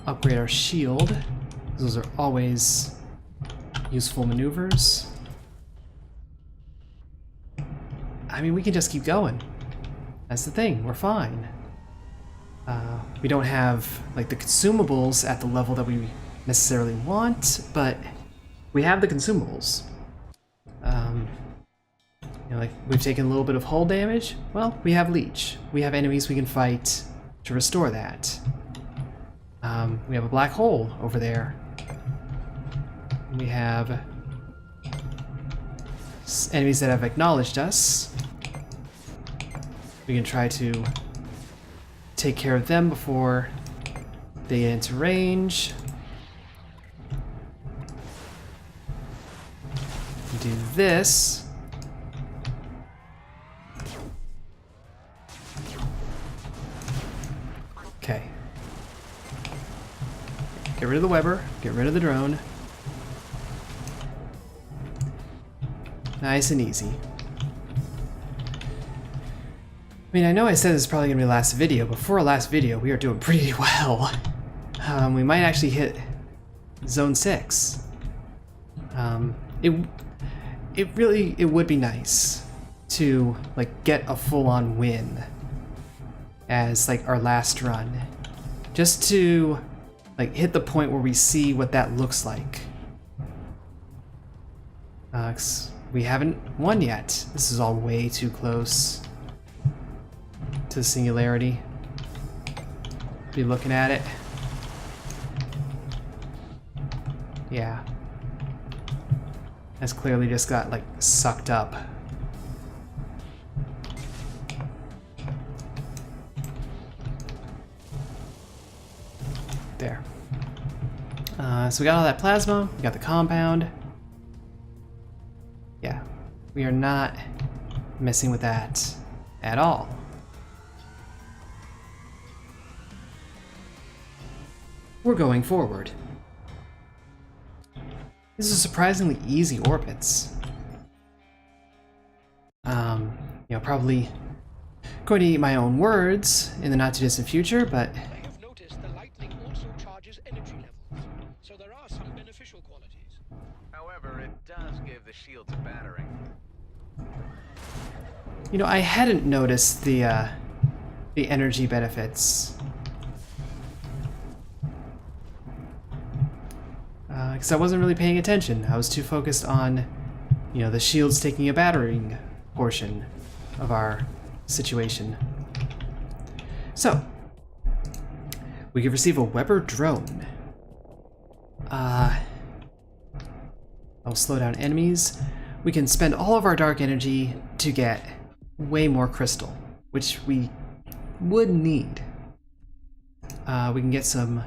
Upgrade our shield. Those are always useful maneuvers. I mean, we can just keep going. That's the thing, we're fine. We don't have like the consumables at the level that we necessarily want, but we have the consumables. You know, like we've taken a little bit of hull damage. Well, we have leech. We have enemies we can fight to restore that. We have a black hole over there. We have enemies that have acknowledged us. We can try to take care of them before they get into range. Do this. Okay. Get rid of the Weber, get rid of the drone. Nice and easy. I mean, I know I said this is probably going to be the last video, but for our last video, we are doing pretty well. We might actually hit Zone 6. It would be nice to, like, get a full-on win as, like, our last run. Just to, like, hit the point where we see what that looks like. 'Cause we haven't won yet. This is all way too close to the singularity. Be looking at it. Yeah. That's clearly just got, like, sucked up. There. So we got all that plasma, we got the compound. Yeah, we are not messing with that at all. We're going forward. This is surprisingly easy orbits. You know, probably going to eat my own words in the not-too-distant future, but I have noticed the lightning also charges energy levels, so there are some beneficial qualities. However, it does give the shields a battering. you know, I hadn't noticed the energy benefits. Because I wasn't really paying attention. I was too focused on, you know, the shields taking a battering portion of our situation. So, we could receive a Weber drone. I'll slow down enemies. We can spend all of our dark energy to get way more crystal, which we would need. We can get some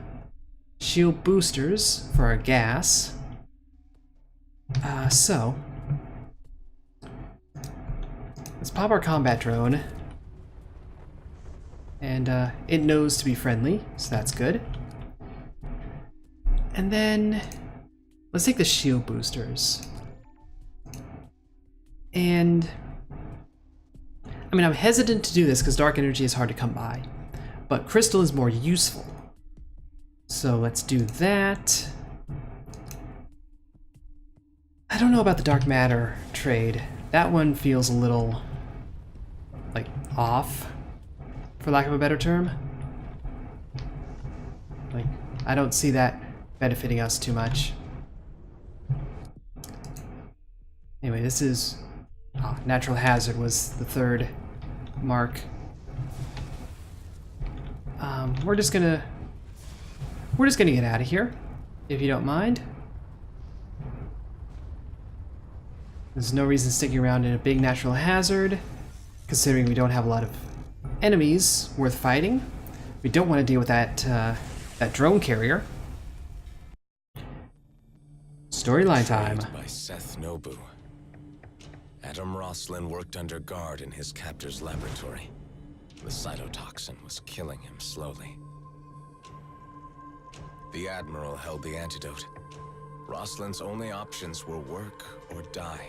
shield boosters for our gas. So let's pop our combat drone. And it knows to be friendly, so that's good. And then let's take the shield boosters. And I mean, I'm hesitant to do this because dark energy is hard to come by, but crystal is more useful. So let's do that. I don't know about the dark matter trade. That one feels a little, like, off, for lack of a better term. Like, I don't see that benefiting us too much. Anyway, this is... natural hazard was the third mark. We're just gonna get out of here, if you don't mind. There's no reason sticking around in a big natural hazard, considering we don't have a lot of enemies worth fighting. We don't want to deal with that drone carrier. Storyline time. By Seth Nobu. Adam Roslin worked under guard in his captor's laboratory. The cytotoxin was killing him slowly. The Admiral held the antidote. Roslin's only options were work or die.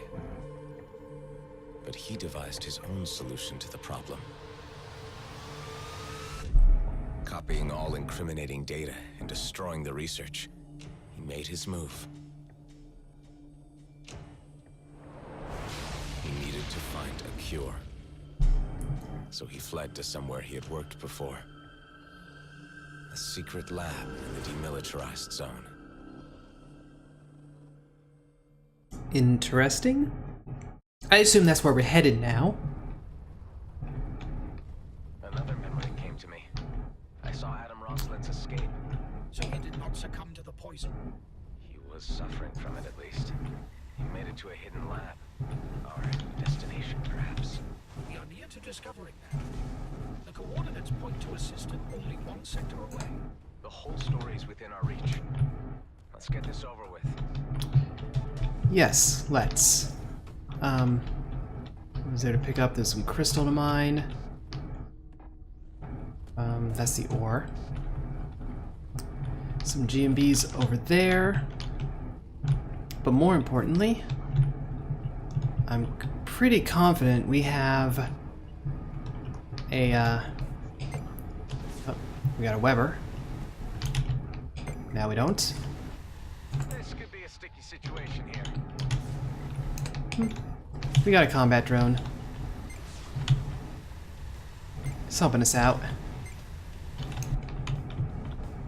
But he devised his own solution to the problem. Copying all incriminating data and destroying the research, he made his move. He needed to find a cure. So he fled to somewhere he had worked before. A secret lab in the demilitarized zone. Interesting. I assume that's where we're headed now. Another memory came to me. I saw Adam Roslin's escape. So he did not succumb to the poison. He was suffering from it, at least. He made it to a hidden lab. Our destination, perhaps. We are near to discovering that. The coordinates point to a system only one sector away. The whole story is within our reach. Let's get this over with. Yes, let's. What was there to pick up? There's some crystal to mine. That's the ore. Some GMBs over there. But more importantly, I'm pretty confident we have a, oh, we got a Weber. Now we don't. This could be a sticky situation here. We got a combat drone. It's helping us out.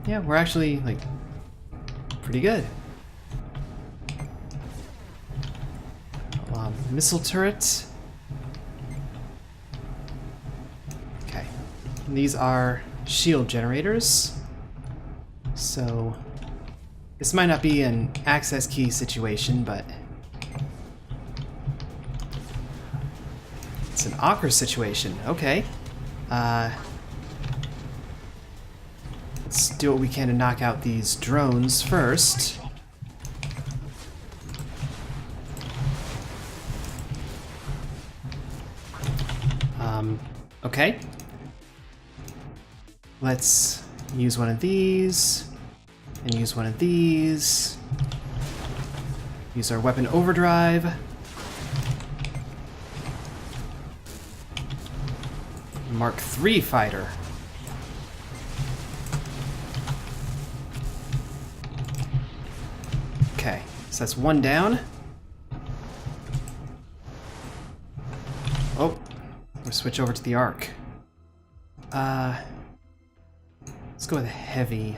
Yeah, we're actually, like, pretty good. Missile turret. Okay. And these are shield generators. So, this might not be an access key situation, but it's an awkward situation. Okay. Let's do what we can to knock out these drones first. Okay. Let's use one of these, and use one of these. Use our weapon overdrive. Mark III fighter. Okay, so that's one down. Oh, we'll switch over to the arc. Let's go with a heavy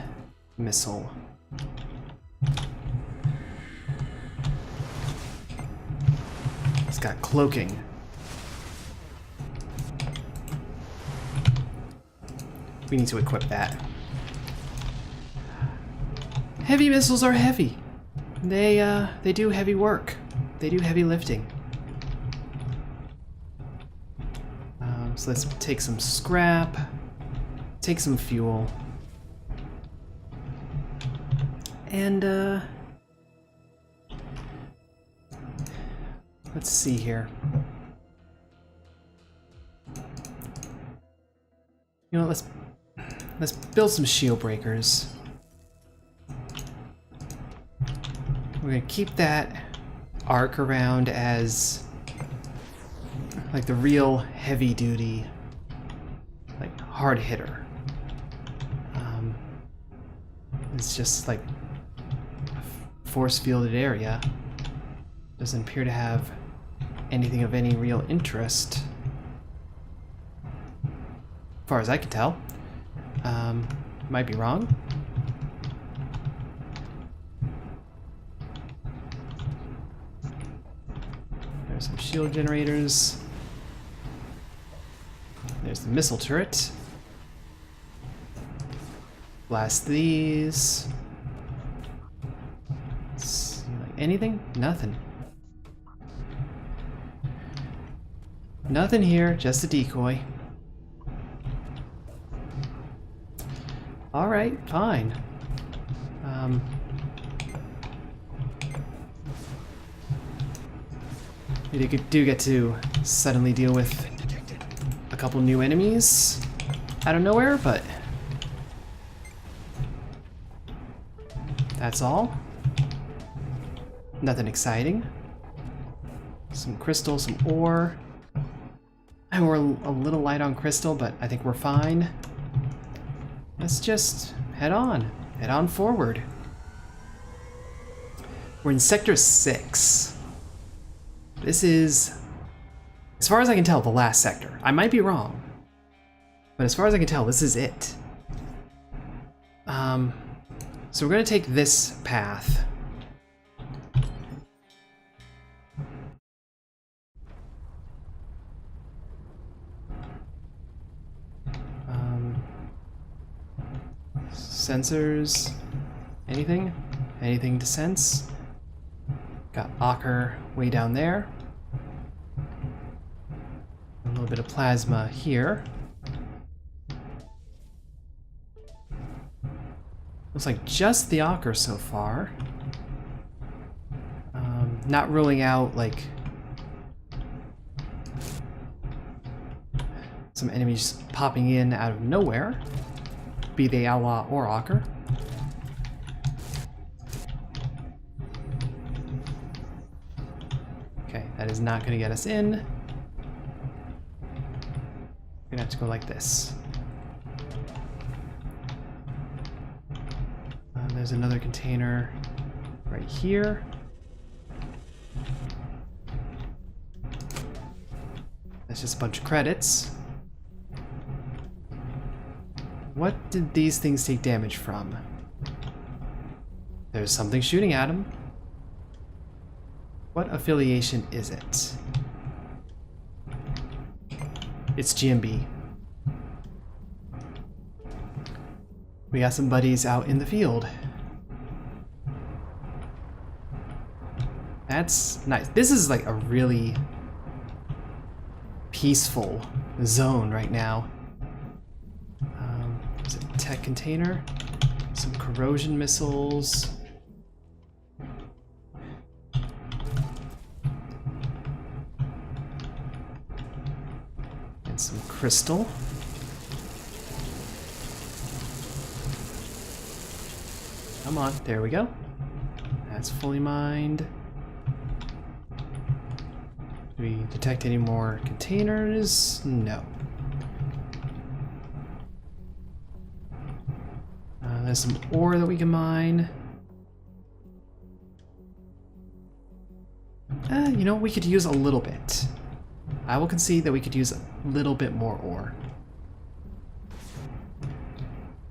missile. It's got cloaking. We need to equip that. Heavy missiles are heavy. They do heavy work. They do heavy lifting. So let's take some scrap, take some fuel, and let's see here. You know, let's build some shield breakers. We're gonna keep that arc around as like the real heavy duty, like hard hitter. It's just like a force fielded area. Doesn't appear to have anything of any real interest, as far as I can tell. Might be wrong. There's some shield generators. There's the missile turret. Blast these. Like anything? Nothing. Nothing here, just a decoy. Alright, fine. You do get to suddenly deal with a couple new enemies out of nowhere, but that's all. Nothing exciting. Some crystal, some ore. And we're a little light on crystal, but I think we're fine. Let's just head on forward. We're in Sector 6. This is, as far as I can tell, the last sector. I might be wrong, but as far as I can tell, this is it. So we're gonna take this path. Sensors, anything? Anything to sense? Got ochre way down there. A little bit of plasma here. Looks like just the ochre so far. Not ruling out like some enemies popping in out of nowhere, be they outlaw or ochre. Okay, that is not going to get us in. We're gonna have to go like this. There's another container right here. That's just a bunch of credits. What did these things take damage from? There's something shooting at them. What affiliation is it? It's GMB. We got some buddies out in the field. That's nice. This is like a really peaceful zone right now. Is it a tech container? Some corrosion missiles. And some crystal. Come on, there we go. That's fully mined. Do we detect any more containers? No. There's some ore that we can mine. You know, we could use a little bit. I will concede that we could use a little bit more ore.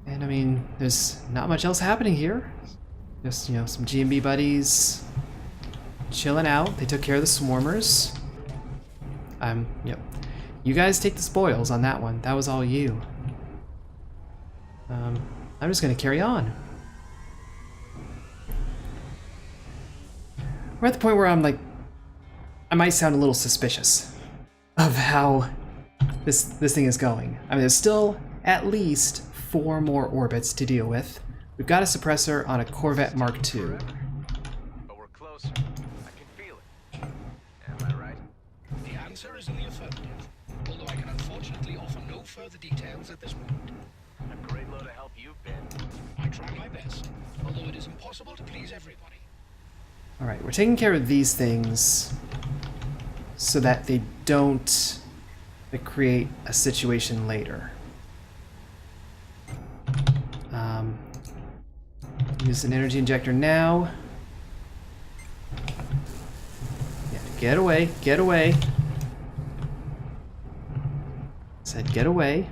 And I mean, there's not much else happening here. Just, you know, some GMB buddies chilling out. They took care of the swarmers. Yep. You guys take the spoils on that one. That was all you. I'm just gonna carry on. We're at the point where I'm like, I might sound a little suspicious of how this thing is going. I mean, there's still at least 4 more orbits to deal with. We've got a suppressor on a Corvette Mark II. But we're closer. I can feel it. Am I right? The answer is in the affirmative, although I can unfortunately offer no further details at this moment. A great load of help you've been. I try my best, although it is impossible to please everybody. Alright, we're taking care of these things so that they don't create a situation later. Use an energy injector now. Yeah, get away, get away. Said get away.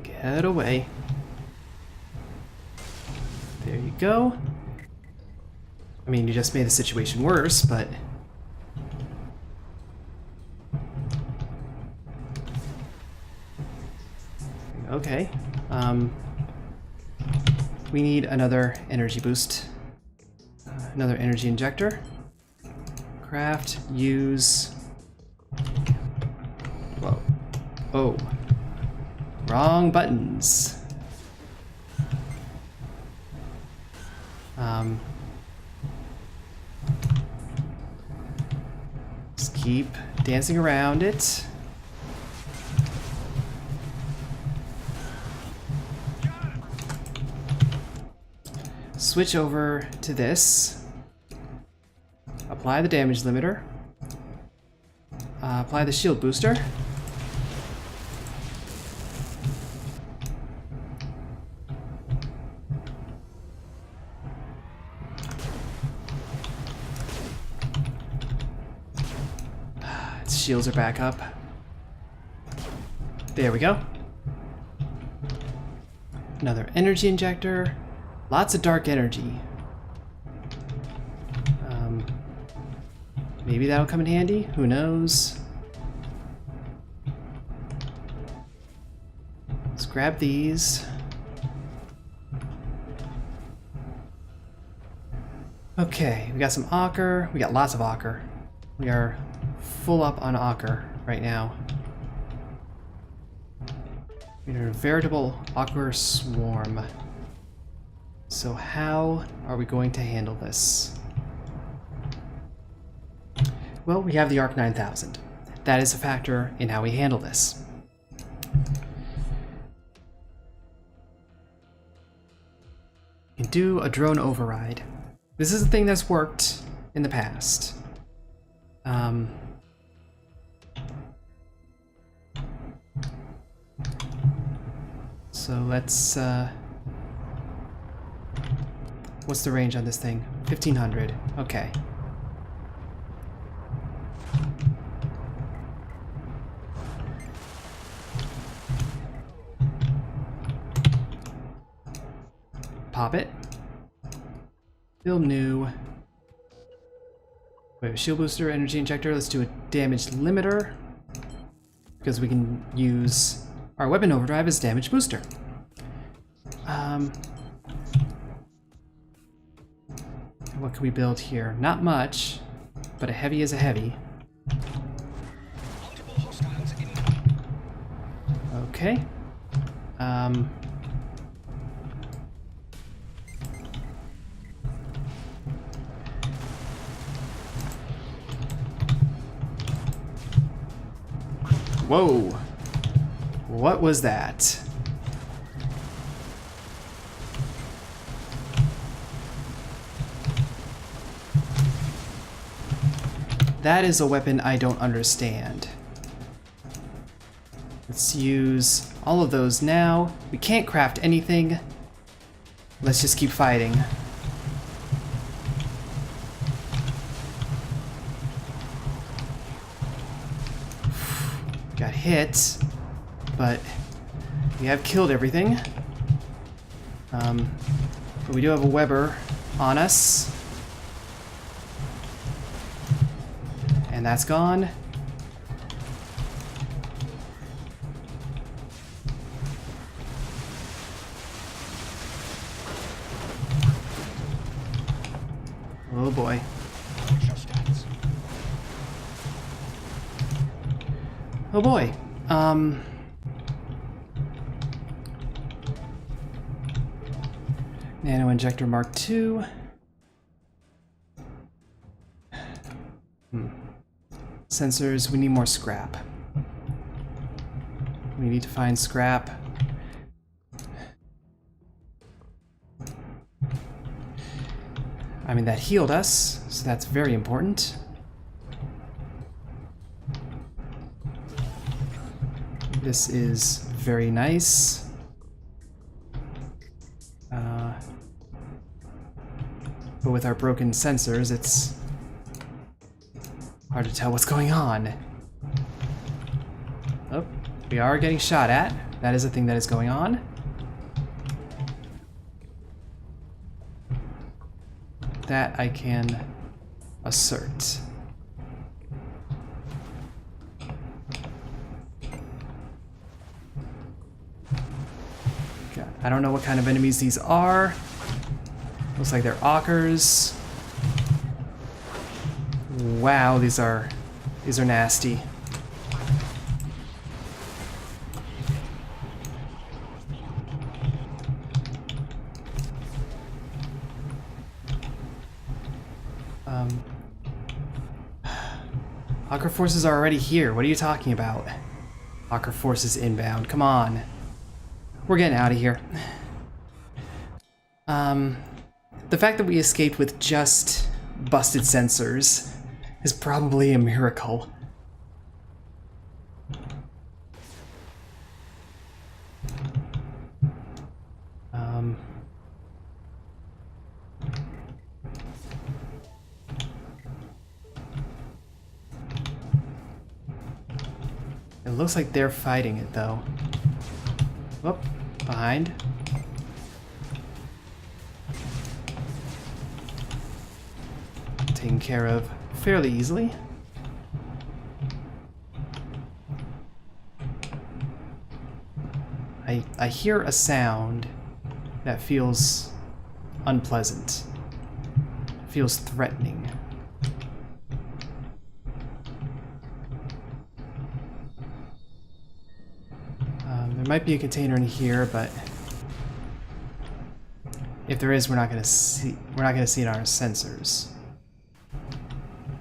Get away. There you go. I mean, you just made the situation worse, but... Okay. we need another energy boost. Another energy injector. Craft, use... Whoa. Oh. Wrong buttons. Just keep dancing around it. Switch over to this. Apply the damage limiter. Apply the shield booster. Its shields are back up. There we go. Another energy injector. Lots of dark energy. Maybe that'll come in handy. Who knows? Let's grab these. Okay, we got some ochre. We got lots of ochre. We are full up on ochre right now. We're a veritable ochre swarm. So how are we going to handle this? Well, we have the ARC 9000. That is a factor in how we handle this. You can do a drone override. This is a thing that's worked in the past. So let's... what's the range on this thing? 1500. Okay. Pop it. Build new. We have a shield booster, energy injector. Let's do a damage limiter. Because we can use our weapon overdrive as damage booster. What can we build here? Not much, but a heavy is a heavy. Okay. Whoa. What was that? That is a weapon I don't understand. Let's use all of those now. We can't craft anything. Let's just keep fighting. Got hit, but we have killed everything. But we do have a Weber on us. And that's gone. Oh boy. Oh boy. Nano Injector Mark II. Sensors, we need more scrap. We need to find scrap. I mean, that healed us, so that's very important. This is very nice. But with our broken sensors, it's hard to tell what's going on. Oh, we are getting shot at. That is a thing that is going on. That I can assert. God, I don't know what kind of enemies these are. Looks like they're Ockers. Wow, these are nasty. Ocker forces are already here. What are you talking about? Ocker forces inbound. Come on. We're getting out of here. The fact that we escaped with just busted sensors is probably a miracle. It looks like they're fighting it, though. Whoop, behind. Taken care of fairly easily. I hear a sound that feels unpleasant. Feels threatening. There might be a container in here, but if there is, we're not gonna see it on our sensors.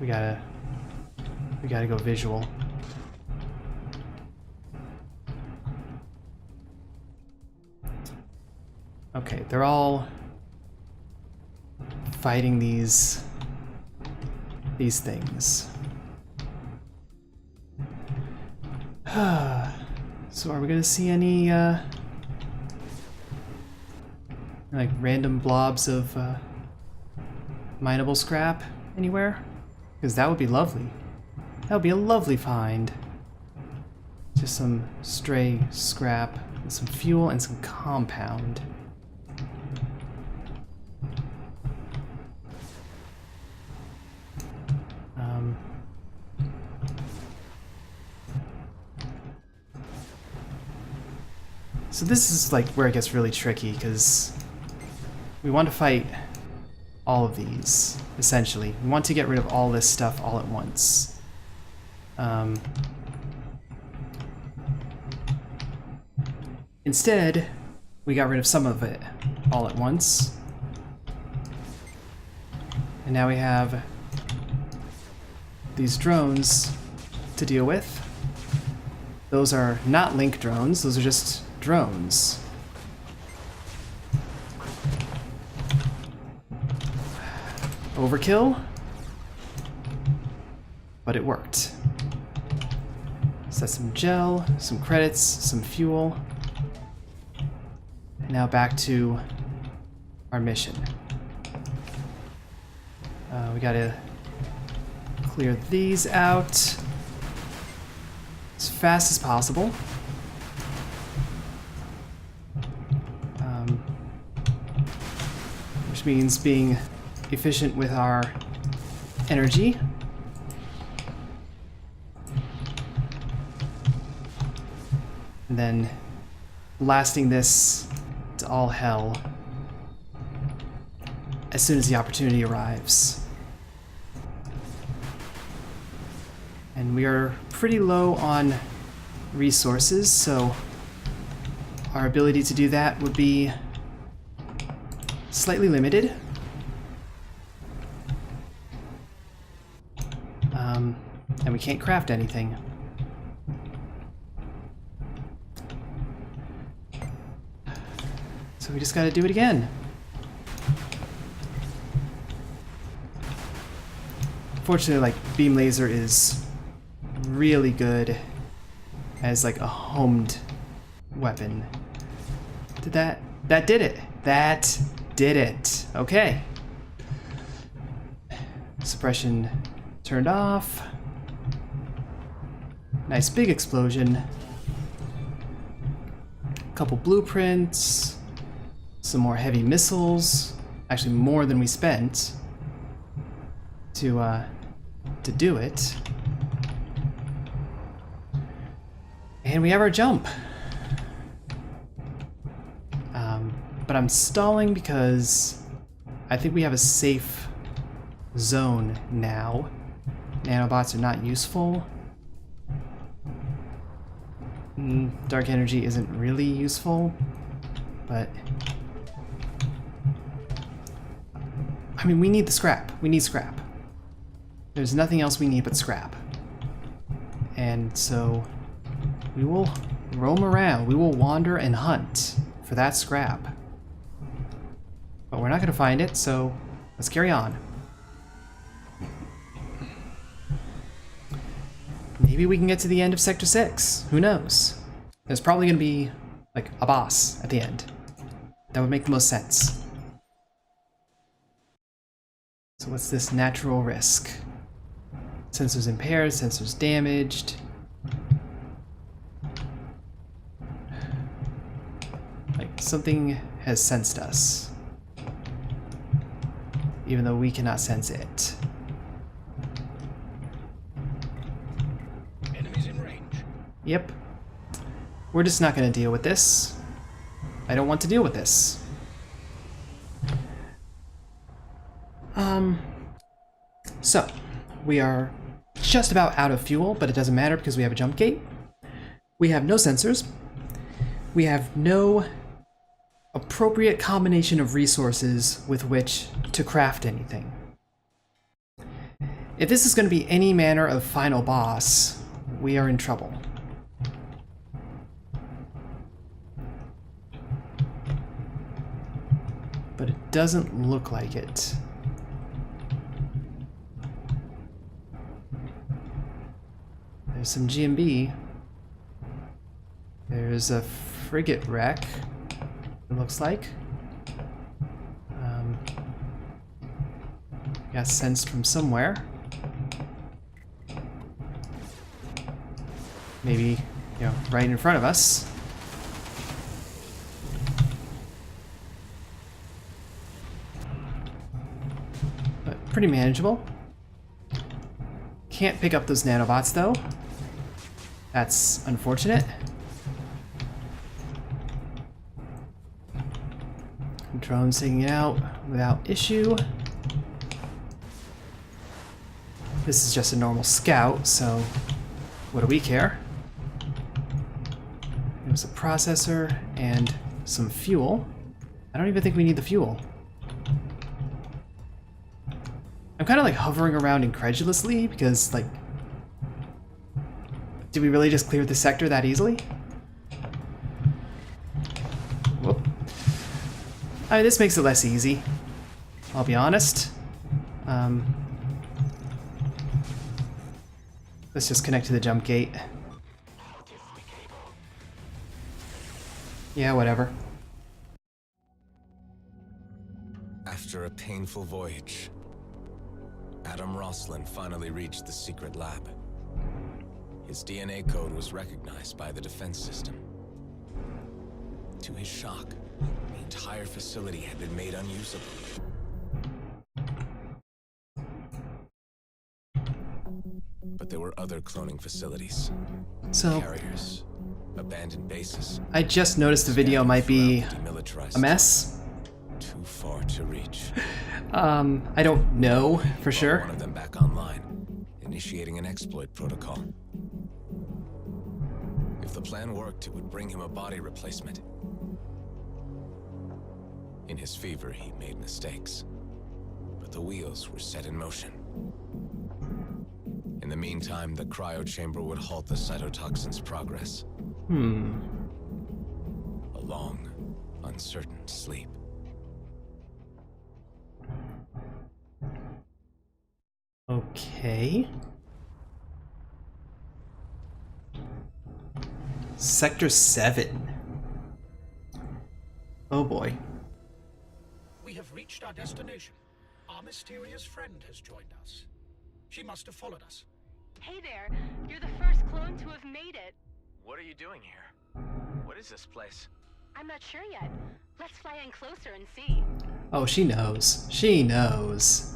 We gotta go visual. Okay, they're all fighting these things. So are we gonna see any like random blobs of mineable scrap anywhere? Because that would be lovely. That would be a lovely find. Just some stray scrap, and some fuel, and some compound. So this is like where it gets really tricky, because we want to fight all of these, essentially. We want to get rid of all this stuff all at once. Instead, we got rid of some of it all at once. And now we have these drones to deal with. Those are not link drones, those are just drones. Overkill, but it worked. Set some gel, some credits, some fuel. And now back to our mission. We gotta clear these out as fast as possible. Which means being efficient with our energy. And then blasting this to all hell as soon as the opportunity arrives. And we are pretty low on resources, so our ability to do that would be slightly limited. And we can't craft anything. So we just gotta do it again. Fortunately, like, beam laser is really good as like a homed weapon. That did it. That did it. Okay. Suppression turned off. Nice big explosion. Couple blueprints. Some more heavy missiles. Actually, more than we spent to do it. And we have our jump. But I'm stalling because I think we have a safe zone now. Nanobots are not useful. Dark energy isn't really useful, but I mean, we need the scrap. We need scrap. There's nothing else we need but scrap. And so we will roam around. We will wander and hunt for that scrap. But we're not going to find it, so let's carry on. Maybe we can get to the end of Sector 6. Who knows? There's probably going to be, like, a boss at the end. That would make the most sense. So what's this natural risk? Sensors impaired, sensors damaged. Like, something has sensed us. Even though we cannot sense it. Enemies in range. Yep. We're just not going to deal with this. I don't want to deal with this. So, we are just about out of fuel, but it doesn't matter because we have a jump gate. We have no sensors. We have no appropriate combination of resources with which to craft anything. If this is going to be any manner of final boss, we are in trouble. But it doesn't look like it. There's some GMB. There's a frigate wreck, it looks like. Got sensed from somewhere. Maybe, you know, right in front of us. But pretty manageable. Can't pick up those nanobots though. That's unfortunate. Drone's taking it out without issue. This is just a normal scout, so what do we care? There's a processor and some fuel. I don't even think we need the fuel. I'm kind of like hovering around incredulously because, like, did we really just clear the sector that easily? Whoop. I mean, this makes it less easy, I'll be honest. Let's just connect to the jump gate. Yeah, whatever. After a painful voyage, Adam Roslin finally reached the secret lab. His DNA code was recognized by the defense system. To his shock, the entire facility had been made unusable. But there were other cloning facilities. So, Carriers, abandoned bases. I just noticed the video might be a mess. Too far to reach. I don't know for sure. One of them back online, initiating an exploit protocol. If the plan worked, it would bring him a body replacement. In his fever, he made mistakes, but the wheels were set in motion. In the meantime, the cryo chamber would halt the cytotoxin's progress. A long, uncertain sleep. Okay. Sector 7. Oh boy. We have reached our destination. Our mysterious friend has joined us. She must have followed us. Hey there, you're the first clone to have made it. What are you doing here? What is this place? I'm not sure yet. Let's fly in closer and see. Oh, she knows. She knows.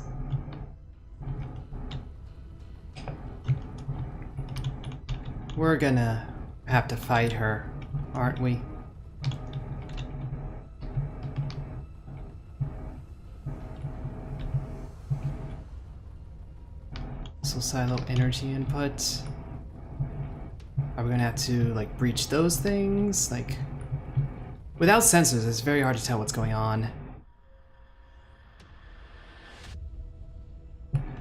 We're gonna have to fight her, aren't we? Missile silo energy input. Are we gonna have to like breach those things? Like, without sensors, it's very hard to tell what's going on.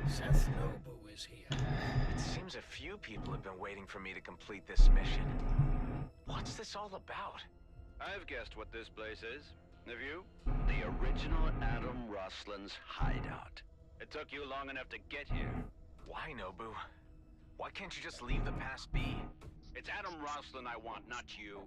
Seth Nobu is here. It seems a few people have been waiting for me to complete this mission. What's this all about? I've guessed what this place is. Have you? The original Adam Roslin's hideout. It took you long enough to get here. Why, Nobu? Why can't you just leave the past be? It's Adam Roslin I want, not you.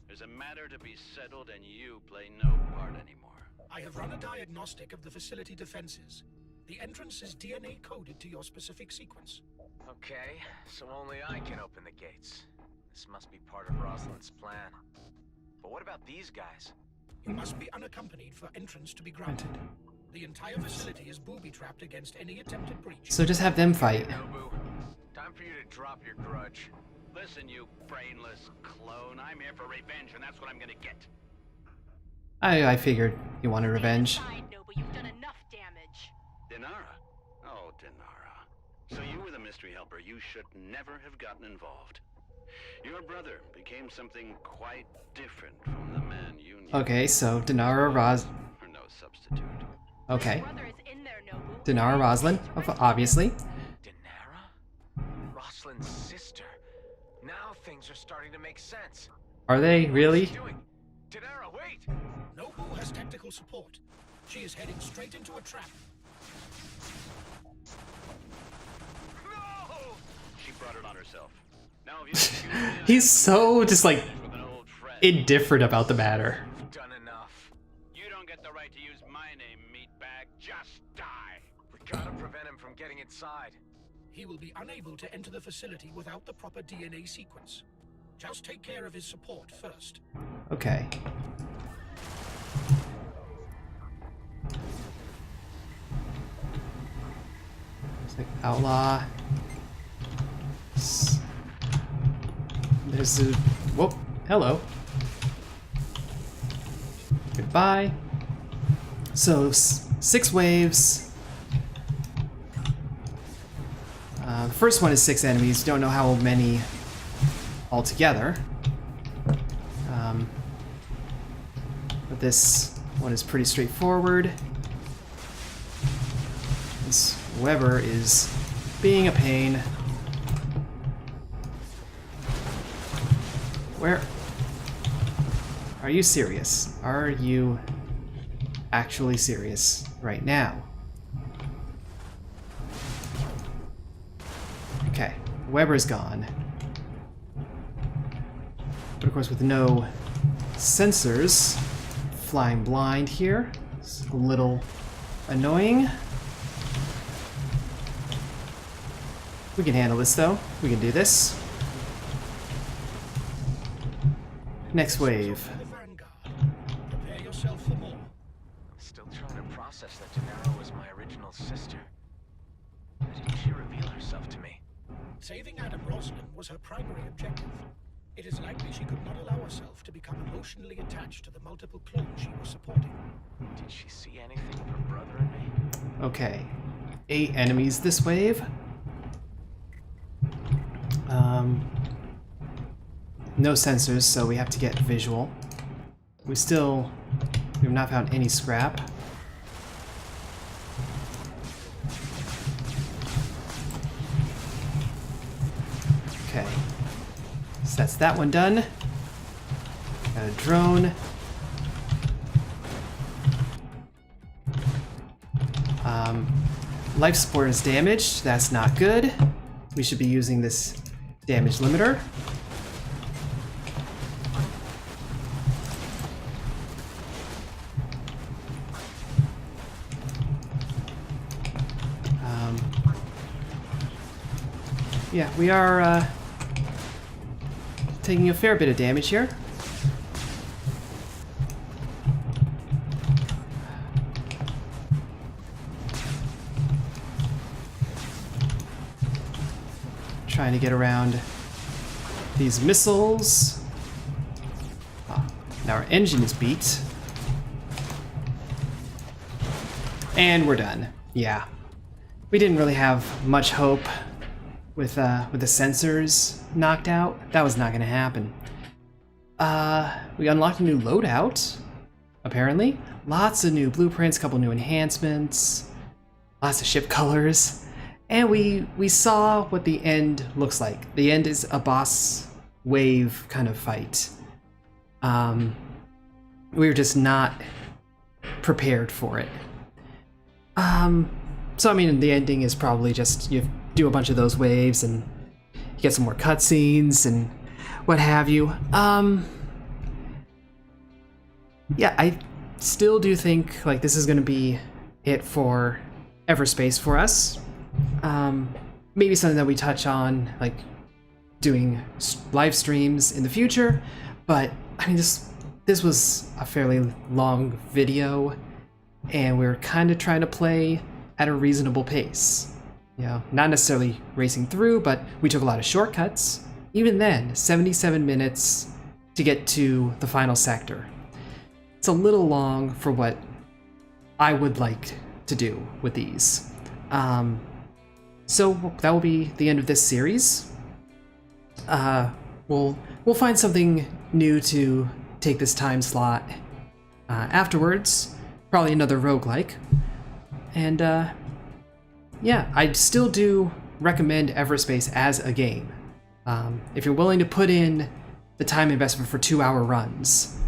There's a matter to be settled and you play no part anymore. I have run a diagnostic of the facility defenses. The entrance is DNA coded to your specific sequence. Okay, so only I can open the gates. This must be part of Rosalind's plan. But what about these guys? You must be unaccompanied for entrance to be granted. The entire facility is booby-trapped against any attempted breach. So just have them fight. Nobu, time for you to drop your grudge. Listen, you brainless clone. I'm here for revenge, and that's what I'm gonna get. I figured you wanted revenge. Stay aside, Nobu. You've done enough damage. Dinara? Oh, Dinara. So you were the mystery helper. You should never have gotten involved. Your brother became something quite different from the man you knew. Okay, so Dinara Or no substitute. Okay. Your brother is in there, Nobu. Dinara Roslin, obviously. Dinara? Roslin's sister. Now things are starting to make sense. Are they really? What's she doing? Dinara, wait! Nobu has tactical support. She is heading straight into a trap. No! She brought it on herself. Now, if you accuse me, I He's have so to just like finish with an old friend. indifferent about the matter. You've done enough. You don't get the right to use my name, meatbag. Just die. We gotta prevent him from getting inside. He will be unable to enter the facility without the proper DNA sequence. Just take care of his support first. Okay. It's like outlaw. There's a... Whoop. Hello. Goodbye. So, 6 waves. The first one is 6 enemies. Don't know how many altogether. But this one is pretty straightforward. This Weber is being a pain. Where? Are you serious? Are you actually serious right now? Okay, Weber's gone. But of course with no sensors, flying blind here. It's a little annoying. We can handle this though. We can do this. Next wave. For the vanguard. Prepare yourself for more. Still trying to process that Dinara was my original sister. Why didn't she reveal herself to me? Saving Adam Roslin was her primary objective. It is likely she could not allow herself to become emotionally attached to the multiple clones she was supporting. Did she see anything of her brother in me? Okay. 8 enemies this wave. No sensors, so we have to get visual. We have not found any scrap. Okay. So that's that one done. Got a drone. Life support is damaged. That's not good. We should be using this damage limiter. Yeah, we are taking a fair bit of damage here. Trying to get around these missiles. Now our engine is beat. And we're done. Yeah. We didn't really have much hope with the sensors knocked out. That was not going to happen. We unlocked a new loadout, apparently. Lots of new blueprints, couple new enhancements, lots of ship colors. And we saw what the end looks like. The end is a boss wave kind of fight. We were just not prepared for it. So I mean, the ending is probably just you do a bunch of those waves and you get some more cutscenes and what have you. Yeah, I still do think like this is going to be it for Everspace for us. Maybe something that we touch on, like doing live streams in the future. But I mean, this was a fairly long video, and we're kind of trying to play at a reasonable pace. You know, not necessarily racing through, but we took a lot of shortcuts. Even then, 77 minutes to get to the final sector. It's a little long for what I would like to do with these. So that will be the end of this series. We'll find something new to take this time slot afterwards. Probably another roguelike. And yeah, I still do recommend Everspace as a game. If you're willing to put in the time investment for 2-hour runs,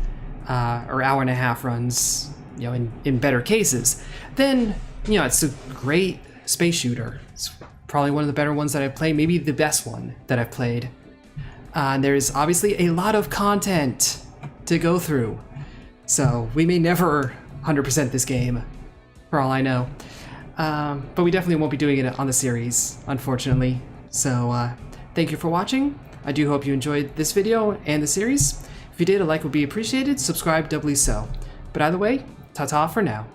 or hour-and-a-half runs, you know, in better cases, then, you know, it's a great space shooter. It's probably one of the better ones that I've played, maybe the best one that I've played. There's obviously a lot of content to go through, so we may never 100% this game, for all I know. But we definitely won't be doing it on the series, unfortunately. So thank you for watching. I do hope you enjoyed this video and the series. If you did, a like would be appreciated. Subscribe doubly so. But either way, ta-ta for now.